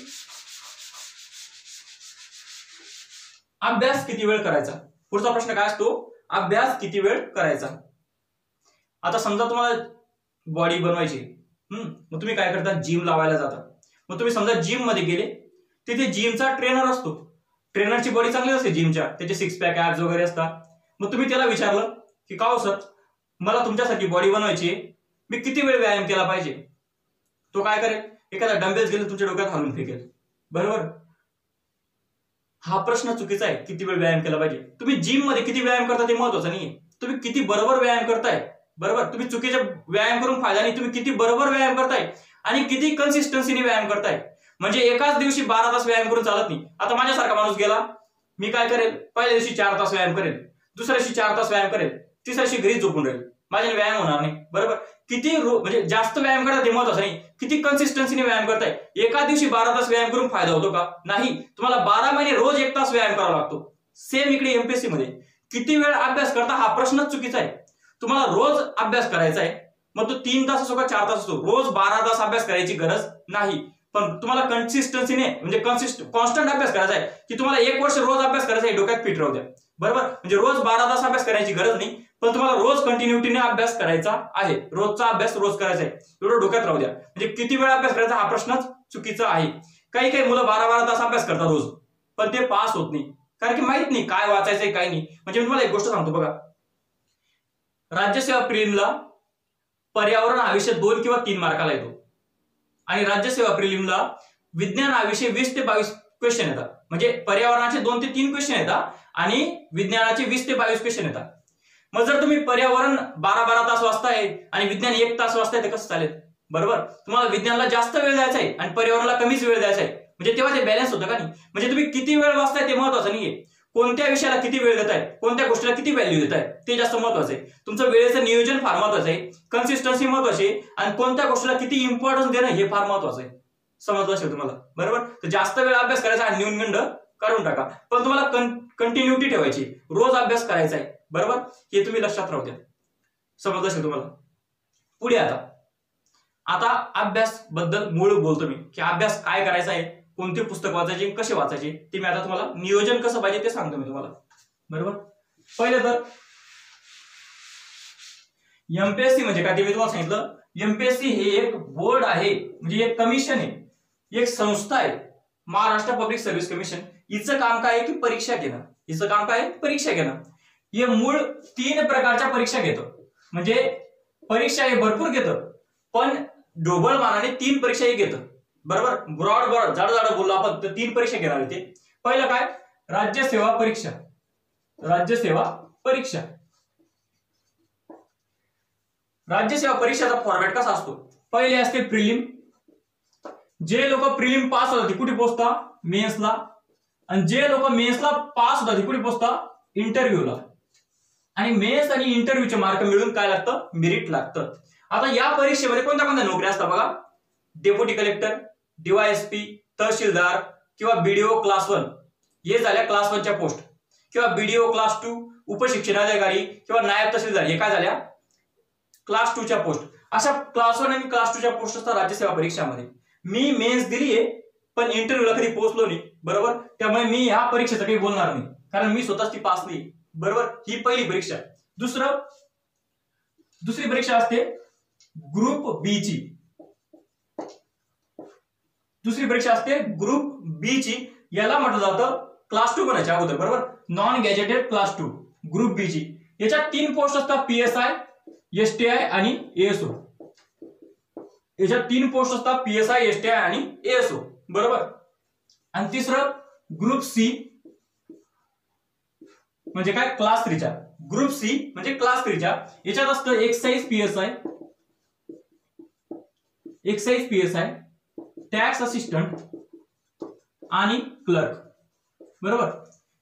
अभ्यास किती वेळ करायचा. पुढचा प्रश्न काय असतो, अभ्यास किती वेळ करायचा. आता समजा तुम्हाला बॉडी बनवायची, मग तुम्ही काय करता, जिम लावायला जाता. मग तुम्ही समजा जिम मध्ये गेले, तिथे जिमचा ट्रेनर असतो, ट्रेनरची बॉडी चांगली असते जिमच्या, त्याचे 6 पॅक ऍब्स वगैरे असतात. मग तुम्ही त्याला विचारलं की का हो सर, मला तुमच्यासाठी बॉडी बनवायची आहे, मी किती वेळ व्यायाम केला पाहिजे. तो काय करेल, एखादा डंबेल्स घेऊन तुमच्या डोक्यात घालून फेकेल. बरोबर, हा प्रश्न चुकीचा आहे. किती वेळ व्यायाम केला पाहिजे, तुम्ही जिम मध्ये किती व्यायाम करता ते महत्वाचं नाहीये, तुम्ही किती बरोबर व्यायाम करताय. बरोबर, तुम्ही चुकीचा व्यायाम करून फायदा नाही, तुम्ही किती बरोबर व्यायाम करताय आणि किती कन्सिस्टन्सीने व्यायाम करताय. म्हणजे एकाच दिवशी 12 तास व्यायाम करून चालत नाही. आता माझ्यासारखा माणूस गेला, मी काय करेल, पहिल्या दिवशी 4 तास व्यायाम करेल, दुसऱ्या दिवशी 4 तास व्यायाम करेल, तिसऱ्या दिवशी घरीच झोपून राहील, माझ्याने व्यायाम होणार नाही. बरोबर, किती म्हणजे जास्त व्यायाम करता ते महत्वाचं नाही, किती कन्सिस्टन्सीने व्यायाम करताय. एका दिवशी 12 तास व्यायाम करून फायदा होतो का, नाही. तुम्हाला 12 महिने रोज 1 तास व्यायाम करावा लागतो. सेम इकडे एमपीएससी मध्ये किती वेळ अभ्यास करता हा प्रश्नच चुकीचा आहे. तुम्हाला रोज अभ्यास करायचा आहे, मग तो 3 तास असो का 4 तास असो, रोज 12 तास अभ्यास करायची गरज नाही. पण तुम्हाला कन्सिस्टन्सीने म्हणजे कॉन्स्टंट अभ्यास करायचा आहे, की तुम्हाला 1 वर्ष रोज अभ्यास करायचा आहे, डोक्यात फिट राहू द्या. बरोबर, म्हणजे रोज 12 तास अभ्यास करायची गरज नाही, पण तुम्हाला रोज कंटिन्युटीने अभ्यास करायचा आहे, रोजचा अभ्यास रोज करायचा आहे, एवढं डोक्यात राहू द्या. म्हणजे किती वेळ अभ्यास करायचा हा प्रश्नच चुकीचा आहे. काही मुलं 12-12 तास अभ्यास करतात रोज, पण ते पास होत नाही, कारण की माहित नाही काय वाचायचंय काय नाही. म्हणजे मी तुम्हाला एक गोष्ट सांगतो बघा, राज्यसेवा प्रिलिमला पर्यावरण हा विषय 2 किंवा 3 मार्काला येतो आणि राज्यसेवा प्रिलिमला विज्ञान हा विषय 20 ते 22 क्वेश्चन येतात. म्हणजे पर्यावरणाचे 2 ते 3 क्वेश्चन येतात आणि विज्ञानाचे 20 ते 22 क्वेश्चन येतात. मग जर तुम्ही पर्यावरण 12-12 तास वाचताय आणि विज्ञान 1 तास वाचताय तर कसं चालेल. बरोबर, तुम्हाला विज्ञानाला जास्त वेळ द्यायचा आहे आणि पर्यावरणाला कमीच वेळ द्यायचा आहे, म्हणजे तेव्हा ते बॅलन्स होतं का नाही. म्हणजे तुम्ही किती वेळ वाचताय ते महत्वाचं नाहीये, कोणत्या विषयाला किती वेळ देताय, कोणत्या गोष्टीला किती व्हॅल्यू देताय ते जास्त महत्वाचं आहे. तुमचं वेळेचं नियोजन फार महत्वाचं आहे, कन्सिस्टन्सी महत्वाची आहे आणि कोणत्या गोष्टीला किती इम्पॉर्टन्स देणं हे फार महत्वाचं आहे. समजलं असेल तुम्हाला. बरोबर, तर जास्त वेळ अभ्यास करायचा आणि न्यूनगंड काढून टाका, पण तुम्हाला कंटिन्युटी ठेवायची, रोज अभ्यास करायचा आहे. बरोबर, हे तुम्ही लक्षात राहू द्या. समजलं असेल तुम्हाला. पुढे आता अभ्यास बद्दल मूळ बोलतो मी, की अभ्यास काय करायचा आहे, कोणते पुस्तक वाचायचे, कसे वाचायचे, ते मी आता तुम्हाला नियोजन कसं पाहिजे ते सांगतो मी तुम्हाला. बरोबर, पहिले तर एमपीएससी म्हणजे काय ते मी तुम्हाला सांगितलं. एमपीएससी हे एक बोर्ड आहे, म्हणजे एक कमिशन आहे, एक संस्था आहे, महाराष्ट्र पब्लिक सर्व्हिस कमिशन. हिचं काम काय आहे की परीक्षा घेणं, हिचं काम काय आहे परीक्षा घेणं. हे मूळ 3 प्रकारच्या परीक्षा घेतं, म्हणजे परीक्षा हे भरपूर घेतं, पण ढोबळ मानाने 3 परीक्षा हे घेतं. बरोबर, ब्रॉड जाड बोललो आपण तर 3 परीक्षा घेणार आहे ते. पहिलं काय, राज्यसेवा परीक्षा. राज्यसेवा परीक्षा, राज्यसेवा परीक्षेचा फॉर्मॅट कसा असतो, पहिले असते प्रिलिम. जे लोक प्रिलिम पास होतात कुठे पोहोचता, मेन्सला, आणि जे लोक मेन्सला पास होतात कुठे पोहोचता, इंटरव्ह्यूला. आणि मेन्स आणि इंटरव्ह्यूचे मार्क मिळून काय लागतं, मेरिट लागतं. आता या परीक्षेमध्ये कोणत्या कोणत्या नोकऱ्या असतात बघा, डेप्युटी कलेक्टर, डीवायएसपी, तहसीलदार किंवा बीडीओ क्लास 1 हे झाल्या क्लास 1च्या पोस्ट, किंवा बीडीओ क्लास 2, उपशिक्षणाधिकारी किंवा नायब तहसीलदार हे काय झाल्या क्लास 2च्या पोस्ट. अशा क्लास 1 आणि क्लास 2च्या पोस्ट असतात राज्यसेवा परीक्षामध्ये. मी मेन्स दिलीये पण इंटरव्ह्यूला कधी पोहोचलो नाही. बरोबर, त्यामुळे मी या परीक्षेचं काही बोलणार नाही, कारण मी स्वतःच ती पास नाही. बरोबर, ही पहिली परीक्षा. दुसरी परीक्षा असते ग्रुप बी ची. दुसरी परीक्षा असते ग्रुप बी ची, याला म्हटलं जातं क्लास 2 बनायच्या अगोदर. बरोबर, नॉन गॅजेटेड क्लास 2 ग्रुप बी ची. याच्यात 3 पोस्ट असतात, पीएसआय, एसटीआय आणि एएसओ. याच्यात 3 पोस्ट असतात, पीएसआय, एसटीआय आणि एएसओ. बरोबर, आणि तिसरं ग्रुप सी म्हणजे काय, क्लास 3च्या. ग्रुप सी म्हणजे क्लास 3च्या. याच्यात असतं एक्साइज पीएसआय, टॅक्स असिस्टंट आणि क्लर्क. बरोबर,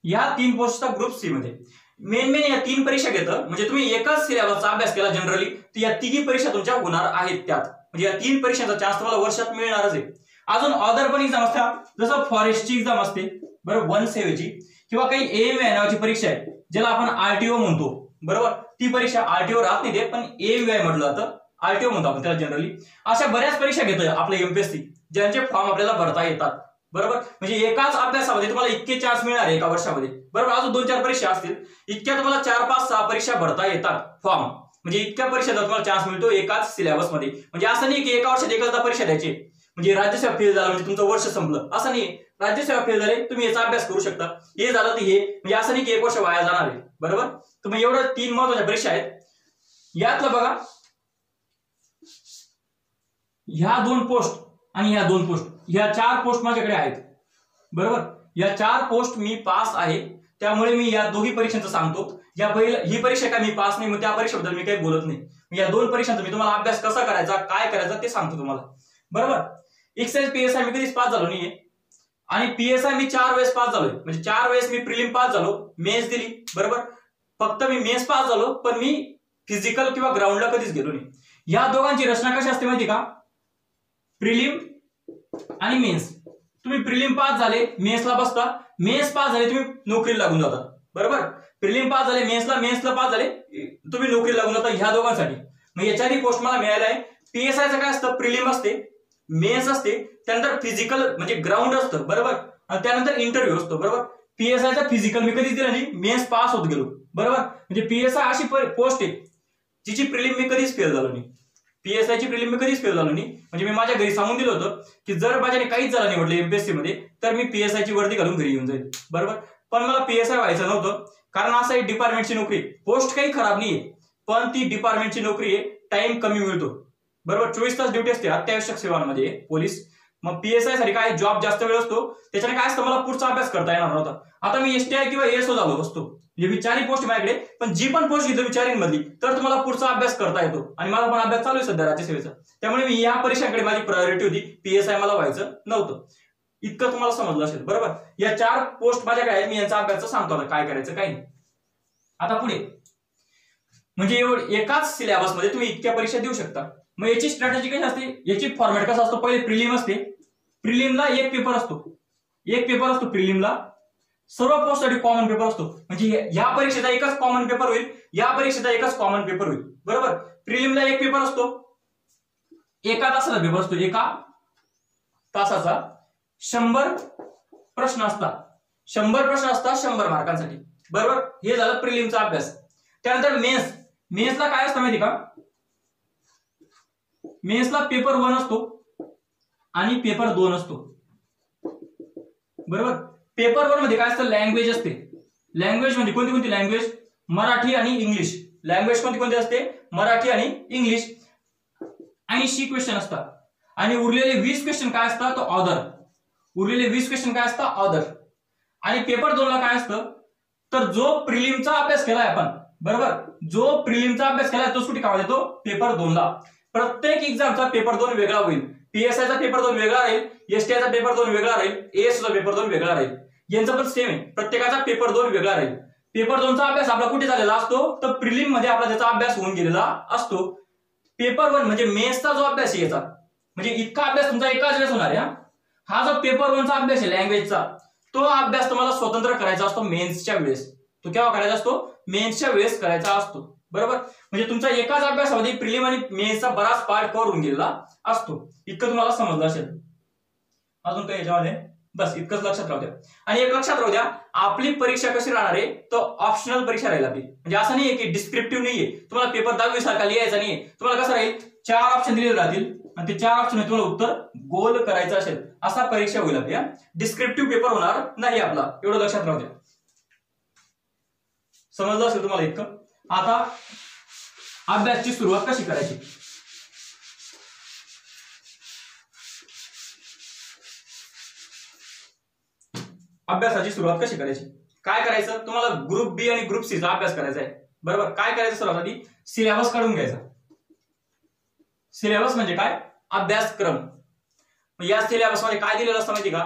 या 3 पोस्ट असतात ग्रुप सी मध्ये. मेन या 3 परीक्षा घेतं, म्हणजे तुम्ही एकाच सिलेबसचा अभ्यास केला जनरली तर या 3 परीक्षा तुमच्या होणार आहेत त्यात. म्हणजे या 3 परीक्षांचा चान्स तुम्हाला वर्षात मिळणारच आहे. अजून अदर पण एक्झाम असतात, जसं फॉरेस्टची एक्झाम असते, बरोबर, वन सेवेची, किंवा काही एएमआय नावाची परीक्षा आहे ज्याला आपण आरटीओ म्हणतो. बरोबर, ती परीक्षा आरटीओ राहत नाही ते, पण एएमआय म्हटलं जातं, आरटीओ म्हणतो आपण त्याला जनरली. अशा बऱ्याच परीक्षा घेतोय आपलं एमपीएससी, ज्यांचे फॉर्म आपल्याला भरता येतात. बरोबर. म्हणजे एकाच अभ्यासामध्ये तुम्हाला इतके चान्स मिळणार आहे एका वर्षामध्ये, बरोबर. अजून 2-4 परीक्षा असतील, इतक्या तुम्हाला 4-5-6 परीक्षा भरता येतात फॉर्म. म्हणजे इतक्या परीक्षेचा तुम्हाला चान्स मिळतो एकाच सिलेबस मध्ये. म्हणजे असं नाही की एका वर्षात एकचदा परीक्षा द्यायची, म्हणजे राज्यसेवा फेल झाला म्हणजे तुमचं वर्ष संपलं, असं नाही. राज्यसेवा फेल झाले तुम्ही याचा अभ्यास करू शकता, हे झालं तर हे, म्हणजे असं नाही की एक वर्ष वाया जाणार आहे, बरोबर. तुम्ही एवढं 3 महत्त्वाच्या परीक्षा आहेत. यातलं बघा, ह्या 2 पोस्ट आणि ह्या 2 पोस्ट, ह्या 4 पोस्ट माझ्याकडे आहेत, बरोबर. या 4 पोस्ट मी पास आहे, त्यामुळे मी या दोघी परीक्षांचं सांगतो. या ही परीक्षा काय मी पास नाही, मग त्या परीक्षेबद्दल मी काही बोलत नाही. या 2 परीक्षांचा मी तुम्हाला अभ्यास कसा करायचा, काय करायचा ते सांगतो तुम्हाला, बरोबर. एक्साइज पीएसआय मी कधीच पास झालो नाहीये, आणि पीएसआय मी 4 वेळेस पास झालोय. म्हणजे 4 वेळेस मी प्रिलिम पास झालो, मेन्स दिली, बरोबर. फक्त मी मेन्स पास झालो, पण मी फिजिकल किंवा ग्राउंडला कधीच गेलो नाही. या दोघांची रचना कशी असते माहिती का, प्रिलिम आणि मेन्स. तुम्ही प्रिलिम पास झाले, मेन्सला बसता, मेन्स पास झाले तुम्ही नोकरीला लागून जाता, बरोबर. प्रिलिम पास झाले मेन्सला पास झाले तुम्ही नोकरीला लागून जाता, ह्या दोघांसाठी. मग याच्याही पोस्ट मला मिळाल्या आहे. पीएसआयचं काय असतं, प्रिलिम असते, मेन्स असते, त्यानंतर फिजिकल म्हणजे ग्राउंड असतं, बरोबर, आणि त्यानंतर इंटरव्ह्यू असतो, बरोबर. पीएसआयचा फिजिकल मी कधीच दिला नाही, मेन्स पास होत गेलो, बरोबर. म्हणजे पीएसआय अशी पोस्ट आहे जिची प्रिलिम मी कधीच फेल झालो नाही. पीएसआयची प्रिलिम मी कधीच फेल झालो नाही. म्हणजे मी माझ्या घरी सांगून दिलं होतं की जर माझ्याने काहीच झालं नाही म्हटलं एमपीएससी मध्ये, तर मी पीएसआयची वर्दी घालून घरी येऊन जाईल, बरोबर. पण मला पीएसआय व्हायचं नव्हतं, कारण असं आहे डिपार्टमेंटची नोकरी, पोस्ट काही खराब नाहीये, पण ती डिपार्टमेंटची नोकरी आहे, टाइम कमी मिळतो, बरोबर. 24 तास ड्युटी असते अत्यावश्यक सेवांमध्ये पोलीस. मग पीएसआय साठी काय जॉब जास्त वेळ असतो, त्याच्याने काय असतं मला पुढचा अभ्यास करता येणार नव्हता. आता मी एसटीआय किंवा एएसओ झालो असतो, म्हणजे विचारी पोस्ट माझ्याकडे, पण जी पण पोस्ट घेतो विचारिंग मधली, तर तुम्हाला पुढचा अभ्यास करता येतो. आणि मला पण अभ्यास चालू आहे सध्या राज्यसेवेचा, त्यामुळे मी या परीक्षांकडे माझी प्रायोरिटी होती, पीएसआय मला व्हायचं नव्हतं. इतकं तुम्हाला समजलं असेल, बरोबर. या 4 पोस्ट माझ्याकडे आहेत, मी यांचा अभ्यास सांगतो आता काय करायचं काय नाही. आता पुढे म्हणजे एकाच सिलेबस मध्ये तुम्ही इतक्या परीक्षा देऊ शकता. मग याची स्ट्रॅटेजी कशी असते, याची फॉर्मॅट कसा असतो, पहिले प्रिलिम असते, प्रिलिमला एक पेपर असतो प्रिलिमला, सर्व पोस्टसाठी कॉमन पेपर असतो. म्हणजे या परीक्षेचा एकच कॉमन पेपर होईल, या परीक्षेचा एकच कॉमन पेपर होईल, बरोबर. प्रिलिमला एक पेपर असतो, एका तासाचा पेपर असतो, एका तासाचा 100 प्रश्न असतात, 100 प्रश्न असतात 100 मार्कांसाठी, बरोबर. हे झालं प्रिलिमचा अभ्यास. त्यानंतर मेन्सला काय असतं माहिती का, मेन्सला पेपर 1 असतो आणि पेपर 2 असतो, बरोबर. पेपर 1 मध्ये काय असतं, लँग्वेज असते. लँग्वेज मध्ये कोणती लँग्वेज, मराठी आणि इंग्लिश. लँग्वेज कोणती असते, मराठी आणि इंग्लिश. 80 क्वेश्चन असतात आणि उरलेले 20 क्वेश्चन काय असतात, तो ऑदर. उरलेले 20 क्वेश्चन काय असतात, ऑदर. आणि पेपर 2 ला काय असतं, तर जो प्रिलिमचा अभ्यास केलाय आपण, बरोबर, जो प्रिलिमचा अभ्यास केलाय तोच कुठे कामाला येतो, पेपर 2 ला. प्रत्येक एक्झामचा पेपर 2 वेगळा होईल. पीएसआयचा पेपर 2 वेगळा राहील, एसटीआयचा पेपर 2 वेगळा राहील, एएसओचा पेपर 2 वेगळा राहील. यांचं पण सेम आहे, प्रत्येकाचा पेपर 2 वेगळा राहील. पेपर 2चा अभ्यास आपला कुठे झालेला असतो, तर प्रिलिम मध्ये आपला त्याचा अभ्यास होऊन गेलेला असतो. पेपर 1 म्हणजे मेन्सचा जो अभ्यास आहे याचा, म्हणजे इतका अभ्यास तुमचा एकाच वेळेस होणार आहे. हा जो पेपर 1चा अभ्यास आहे लँग्वेजचा, तो अभ्यास तुम्हाला स्वतंत्र करायचा असतो मेन्सच्या वेळेस. तो केव्हा करायचा असतो, मेन्सच्या वेळेस करायचा असतो, बरोबर. म्हणजे तुमचा एकाच अभ्यासामध्ये प्रिलिम आणि मेन्सचा बराच पार्ट कव्हर होऊन गेलेला असतो. इतकं तुम्हाला समजलं असेल. अजून काही याच्यामध्ये बस इतकंच लक्षात राहू द्या. आणि एक लक्षात राहू द्या, आपली परीक्षा कशी राहणार आहे, तो ऑप्शनल परीक्षा राहील आपली. म्हणजे असं नाहीये की डिस्क्रिप्टिव्ह नाहीये, तुम्हाला पेपर 10वी सारखा लिहायचा नाहीये. तुम्हाला कसं राहील, 4 ऑप्शन दिलेले राहतील आणि ते 4 ऑप्शन तुम्हाला उत्तर गोल करायचं असेल, असा परीक्षा होईल आपली. डिस्क्रिप्टिव्ह पेपर होणार नाही आपला, एवढं लक्षात राहू द्या. समजलं असेल तुम्हाला इतकं. आता अभ्यासाची सुरुवात कशी करायची, अभ्यासाची सुरुवात कशी करायची, काय करायचं, तुम्हाला ग्रुप बी आणि ग्रुप सी चा अभ्यास करायचा आहे, बरोबर. काय करायचं, सर्वात सिलेबस काढून घ्यायचा. सिलेबस म्हणजे काय, अभ्यासक्रम. या सिलेबस मध्ये काय दिलेलं असतं माहिती का,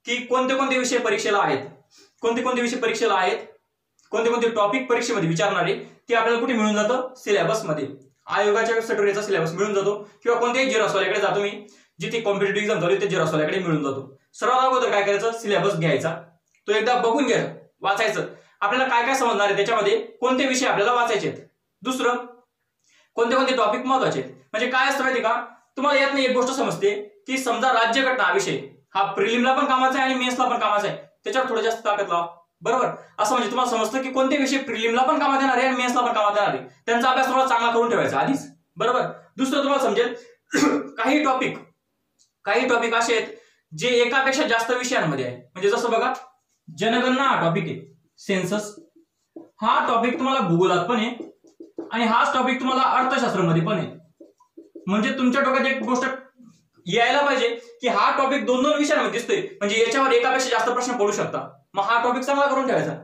की कोणते कोणते विषय परीक्षेला आहेत, कोणते विषय परीक्षेला आहेत, कोणते टॉपिक परीक्षेमध्ये विचारणारे, ते आपल्याला कुठे मिळून जातं, सिलेबस मध्ये. आयोगाच्या वेबसाईटवर याचा सिलेबस मिळून जातो, किंवा कोणत्याही झेरॉक्सवाल्याकडे जातो मी, जिथे कॉम्पिटेटिव्ह एक्झाम चालू आहे ते झेरॉक्सवाल्याकडे मिळून जातो. सर्वात अगोदर काय करायचं, सिलेबस घ्यायचा, तो एकदा बघून घ्यायचा, वाचायचं. आपल्याला काय काय समजणार आहे त्याच्यामध्ये, कोणते विषय आपल्याला वाचायचे आहेत, दुसरं कोणते टॉपिक महत्वाचे आहेत. म्हणजे काय असतं माहिती का, तुम्हाला यातनं एक गोष्ट समजते की समजा राज्यघटना हा विषय, हा प्रिलिमला पण कामाचा आहे आणि मेन्सला पण कामाचा आहे, त्याच्यावर थोडं जास्त ताकद लावा. बरोबर, असं म्हणजे तुम्हाला समजतं की कोणते विषय प्रिलिमला पण कामात येणार आहे आणि मेन्सला पण कामात येणार आहे, त्यांचा अभ्यास तुम्हाला चांगला करून ठेवायचा आधीच. बरोबर, दुसरं तुम्हाला समजेल काही टॉपिक असे आहेत जे एकापेक्षा जास्त विषयांमध्ये आहे. म्हणजे जसं बघा, जनगणना हा टॉपिक आहे, सेन्सस हा टॉपिक तुम्हाला भूगोलात पण आहे आणि हाच टॉपिक तुम्हाला अर्थशास्त्रामध्ये पण आहे. म्हणजे तुमच्या डोक्यात एक गोष्ट यायला पाहिजे की हा टॉपिक दोन विषयांमध्ये दिसतोय, म्हणजे याच्यावर एकापेक्षा जास्त प्रश्न पडू शकतात. मग हा टॉपिक चांगला करून ठेवायचा.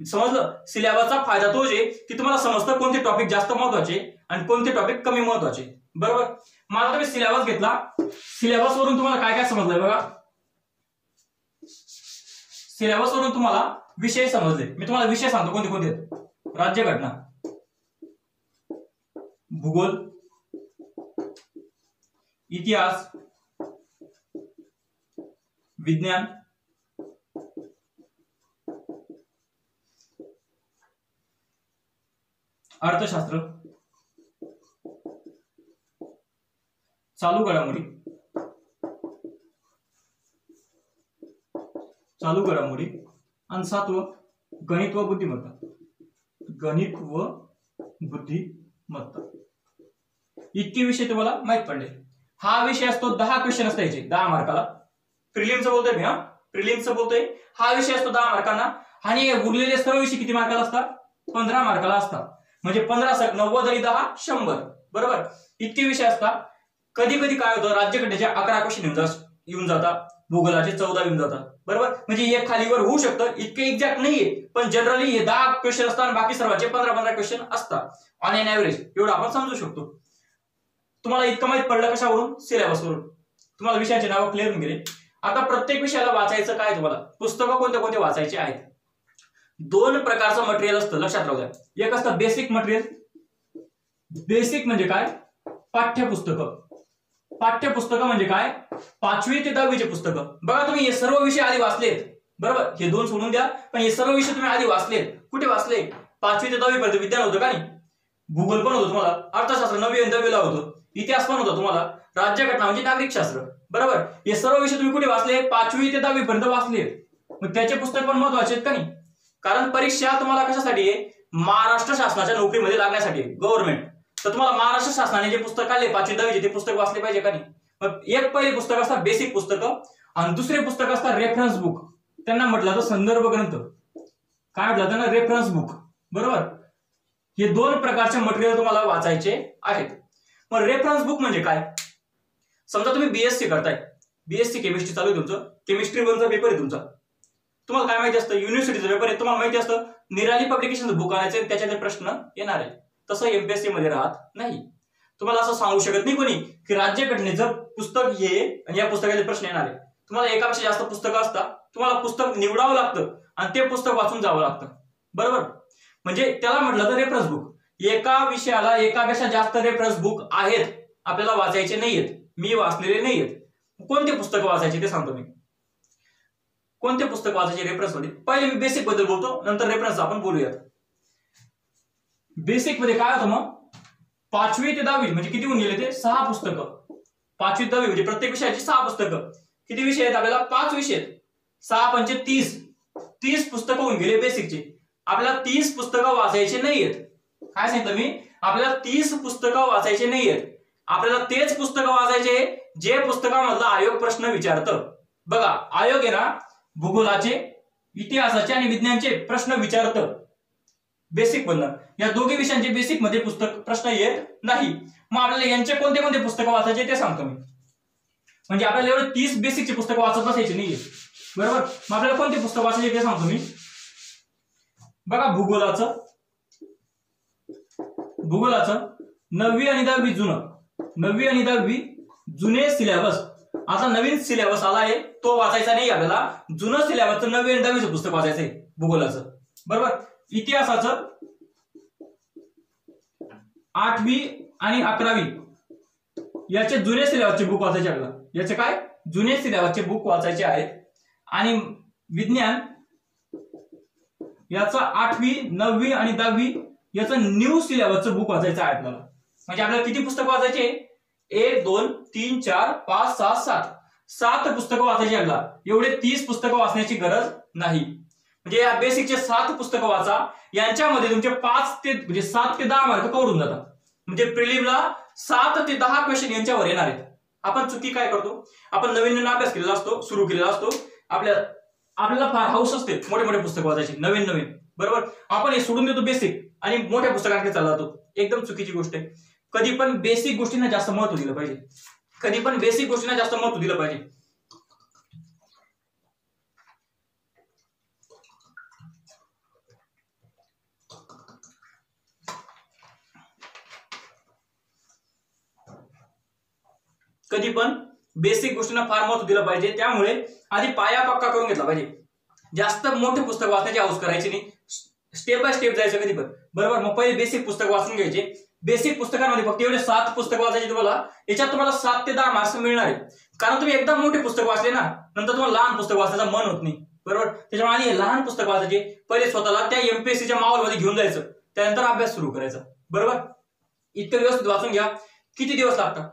समजलं, सिलेबसचा फायदा तोच आहे की तुम्हाला समजतं कोणते टॉपिक जास्त महत्वाचे आणि कोणते टॉपिक कमी महत्वाचे. बरोबर, माझा तुम्ही सिलेबस घेतला, सिलेबस वरून तुम्हाला काय काय समजलंय बघा. सिलेबस वरून तुम्हाला विषय समजले. मी तुम्हाला विषय सांगतो कोणते कोणते आहेत. राज्यघटना, भूगोल, इतिहास, विज्ञान, अर्थशास्त्र, चालू घडामोडी, आणि 7वं गणित व बुद्धिमत्ता. इतके विषय तुम्हाला माहित पडले. हा विषय असतो 10 क्वेश्चन असतात याचे, 10 मार्काला. प्रिलिमचं बोलतोय मी, प्रिलिमचं बोलतोय. हा विषय असतो 10 मार्कांना आणि उरलेले सर्व विषय किती मार्काला असतात? 15 मार्काला असतात. म्हणजे 15 × 90 आणि 10 100. बरोबर, इतके विषय असतात. कधी कधी काय होतं, राज्यघटनेचे 11 क्वेश्चन येऊन जातात, भूगोलाचे 14 येऊन जातात. बरोबर, म्हणजे एक खालीवर होऊ शकतं, इतके एक्झॅक्ट नाहीये, पण जनरली हे 10 क्वेश्चन असतात आणि बाकी सर्वांचे 15-15 क्वेश्चन असतात ऑन एन ऍव्हरेज, एवढं आपण समजू शकतो. तुम्हाला इतकं माहित पडलं कशावरून? सिलेबसवरून. तुम्हाला विषयाचे नाव क्लिअर होऊन गेले. आता प्रत्येक विषयाला वाचायचं काय, तुम्हाला पुस्तकं कोणते कोणते वाचायचे आहेत. 2 प्रकारचं मटेरियल असतं, लक्षात राहू द्या. एक असतं बेसिक मटेरियल. बेसिक म्हणजे काय? पाठ्यपुस्तकं. पाठ्यपुस्तकं म्हणजे काय? 5वी ते 10वी चे पुस्तकं. बघा, तुम्ही हे सर्व विषय आधी वाचलेत. बरोबर, हे 2 सोडून द्या, पण हे सर्व विषय तुम्ही आधी वाचलेत. कुठे वाचले? 5वी ते 10वी पर्यंत विज्ञान होतं का नाही? भूगोल पण होतं तुम्हाला, अर्थशास्त्र 9वी आणि 10वी ला होतं, इतिहास पण होता तुम्हाला, राज्यघटना म्हणजे नागरिक शास्त्र. बरोबर, हे सर्व विषय तुम्ही कुठे वाचले? 5वी ते 10वी पर्यंत वाचले. मग त्याचे पुस्तक पण महत्वाचे आहेत का नाही? कारण परीक्षा तुम्हाला कशासाठी आहे? महाराष्ट्र शासनाच्या नोकरीमध्ये लागण्यासाठी, गव्हर्नमेंट. तर तुम्हाला महाराष्ट्र शासनाने जे पुस्तक काढले 5वी 10वी ते पुस्तक वाचले पाहिजे का नाही? मग एक पहिले पुस्तक असतात बेसिक पुस्तकं आणि दुसरे पुस्तक असतात रेफरन्स बुक. त्यांना म्हटलं तर संदर्भ ग्रंथ. काय म्हटलं त्यांना? Reference book. बरोबर, हे 2 प्रकारचे मटेरियल तुम्हाला वाचायचे आहेत. मग रेफरन्स बुक म्हणजे काय? समजा तुम्ही बीएससी करताय, बीएससी केमिस्ट्री चालू आहे तुमचं, केमिस्ट्री 1चा पेपर आहे तुमचा. तुम्हाला काय माहिती असतं? युनिव्हर्सिटीचा पेपर आहे, तुम्हाला माहिती असतं निराली पब्लिकेशनचं बुक आणायचे, त्याच्यातले प्रश्न येणार आहे. तसं एमपीएससी मध्ये राहत नाही. तुम्हाला असं सांगू शकत नाही कोणी की राज्यघटनेचं पुस्तक हे आणि या पुस्तकाचे प्रश्न येणार आहे. तुम्हाला एकापेक्षा जास्त पुस्तकं असतात, तुम्हाला पुस्तक निवडावं लागतं आणि ते पुस्तक वाचून जावं लागतं. बरोबर, म्हणजे त्याला म्हटलं तर रेफरन्स बुक. एका विषयाला एकापेक्षा जास्त रेफरन्स बुक आहेत, आपल्याला वाचायचे नाहीयेत. मी वाचलेले नाहीयेत. कोणते पुस्तकं वाचायचे ते सांगतो मी. कोणते पुस्तक वाचायचे रेफरन्स मध्ये? पहिले मी बेसिक बद्दल बोलतो, नंतर रेफरन्स आपण बोलूयात. बेसिक मध्ये काय होतं मग? 5वी ते 10वी म्हणजे किती होऊन गेले ते? 6 पुस्तकं. 5वी 10वी म्हणजे प्रत्येक विषयाची 6 पुस्तकं. किती विषय आहेत आपल्याला? 5 विषय आहेत. 6 पंचे 30. 30 पुस्तकं होऊन गेले बेसिकचे. आपल्याला 30 पुस्तकं वाचायचे नाहीयेत. काय सांगितलं मी? आपल्याला 30 पुस्तकं वाचायचे नाहीयेत. आपल्याला तेच पुस्तकं वाचायचे जे पुस्तकामधला आयोग प्रश्न विचारतं. बघा, आयोग आहे ना, भूगोलाचे, इतिहासाचे आणि विज्ञानचे प्रश्न विचारतं बेसिक मधनं. या दोघी विषयांचे बेसिक मध्ये पुस्तक प्रश्न येत नाही. मग आपल्याला यांचे कोणते कोणते पुस्तकं वाचायचे ते सांगतो मी. म्हणजे आपल्याला एवढे 30 बेसिकचे पुस्तकं वाचत नसायचे नाहीये. बरोबर, मग आपल्याला कोणते पुस्तक वाचायचे ते सांगतो मी. बघा, भूगोलाचं 9वी आणि 10वी जुनं, 9वी आणि 10वी जुने सिलेबस. आता नवीन सिलेबस आलाय तो वाचायचा नाही आपल्याला. जुनं सिलेबसचं 9वी आणि 10वीचं पुस्तक वाचायचंय भूगोलाचं. बरोबर, इतिहासाचं 8वी आणि 11वी याचे जुने सिलेबसचे बुक वाचायचे आपल्याला. याचे काय? जुने सिलेबसचे बुक वाचायचे आहेत. आणि विज्ञान याचं 8वी 9वी आणि 10वी याचं न्यू सिलेबसचं बुक वाचायचं आहे आपल्याला. म्हणजे आपल्याला किती पुस्तक वाचायचे? 1 2 3 4 5 6 7. 7 पुस्तकं वाचायची आपल्याला, एवढे 30 पुस्तकं वाचण्याची गरज नाही. म्हणजे या बेसिकचे 7 पुस्तकं वाचा, यांच्यामध्ये तुमचे 5 ते म्हणजे 7 ते 10 मार्क कव्हर होऊन जातात. म्हणजे प्रिलिमला 7 ते 10 क्वेश्चन यांच्यावर येणार आहेत. आपण चुकी काय करतो, आपण नवीन अभ्यास केलेला असतो, सुरू केलेला असतो, आपल्याला फार हाऊस असते मोठे मोठे पुस्तक वाचायची, नवीन बरोबर. आपण हे सोडून देतो बेसिक आणि मोठ्या पुस्तकांकडे चालला जातो. एकदम चुकीची गोष्ट आहे. कधी पण बेसिक गोष्टींना जास्त महत्व दिलं पाहिजे, कधी पण बेसिक गोष्टींना जास्त महत्व दिलं पाहिजे. कधी पण बेसिक गोष्टींना फार महत्व दिलं पाहिजे. त्यामुळे आधी पाया पक्का करून घेतला पाहिजे. जास्त मोठे पुस्तक वाचण्याची हौस करायची नाही, स्टेप बाय स्टेप जायचं कधी पण, बरोबर. मग पहिले बेसिक पुस्तक वाचून घ्यायचे. बेसिक पुस्तकांमध्ये फक्त एवढे 7 पुस्तक वाचायचे तुम्हाला, याच्यात तुम्हाला 7 ते 10 मार्क्स मिळणार आहे. कारण तुम्ही एकदम मोठे पुस्तक वाचले ना, नंतर तुम्हाला लहान पुस्तक वाचायचं मन होत नाही, बरोबर. त्याच्यामुळे आधी लहान पुस्तक वाचायचे, पहिले स्वतःला त्या एमपीएससीच्या माहोलमध्ये घेऊन जायचं, त्यानंतर अभ्यास सुरू करायचा, बरोबर. इतकं व्यवस्थित वाचून घ्या. किती दिवस लागतात?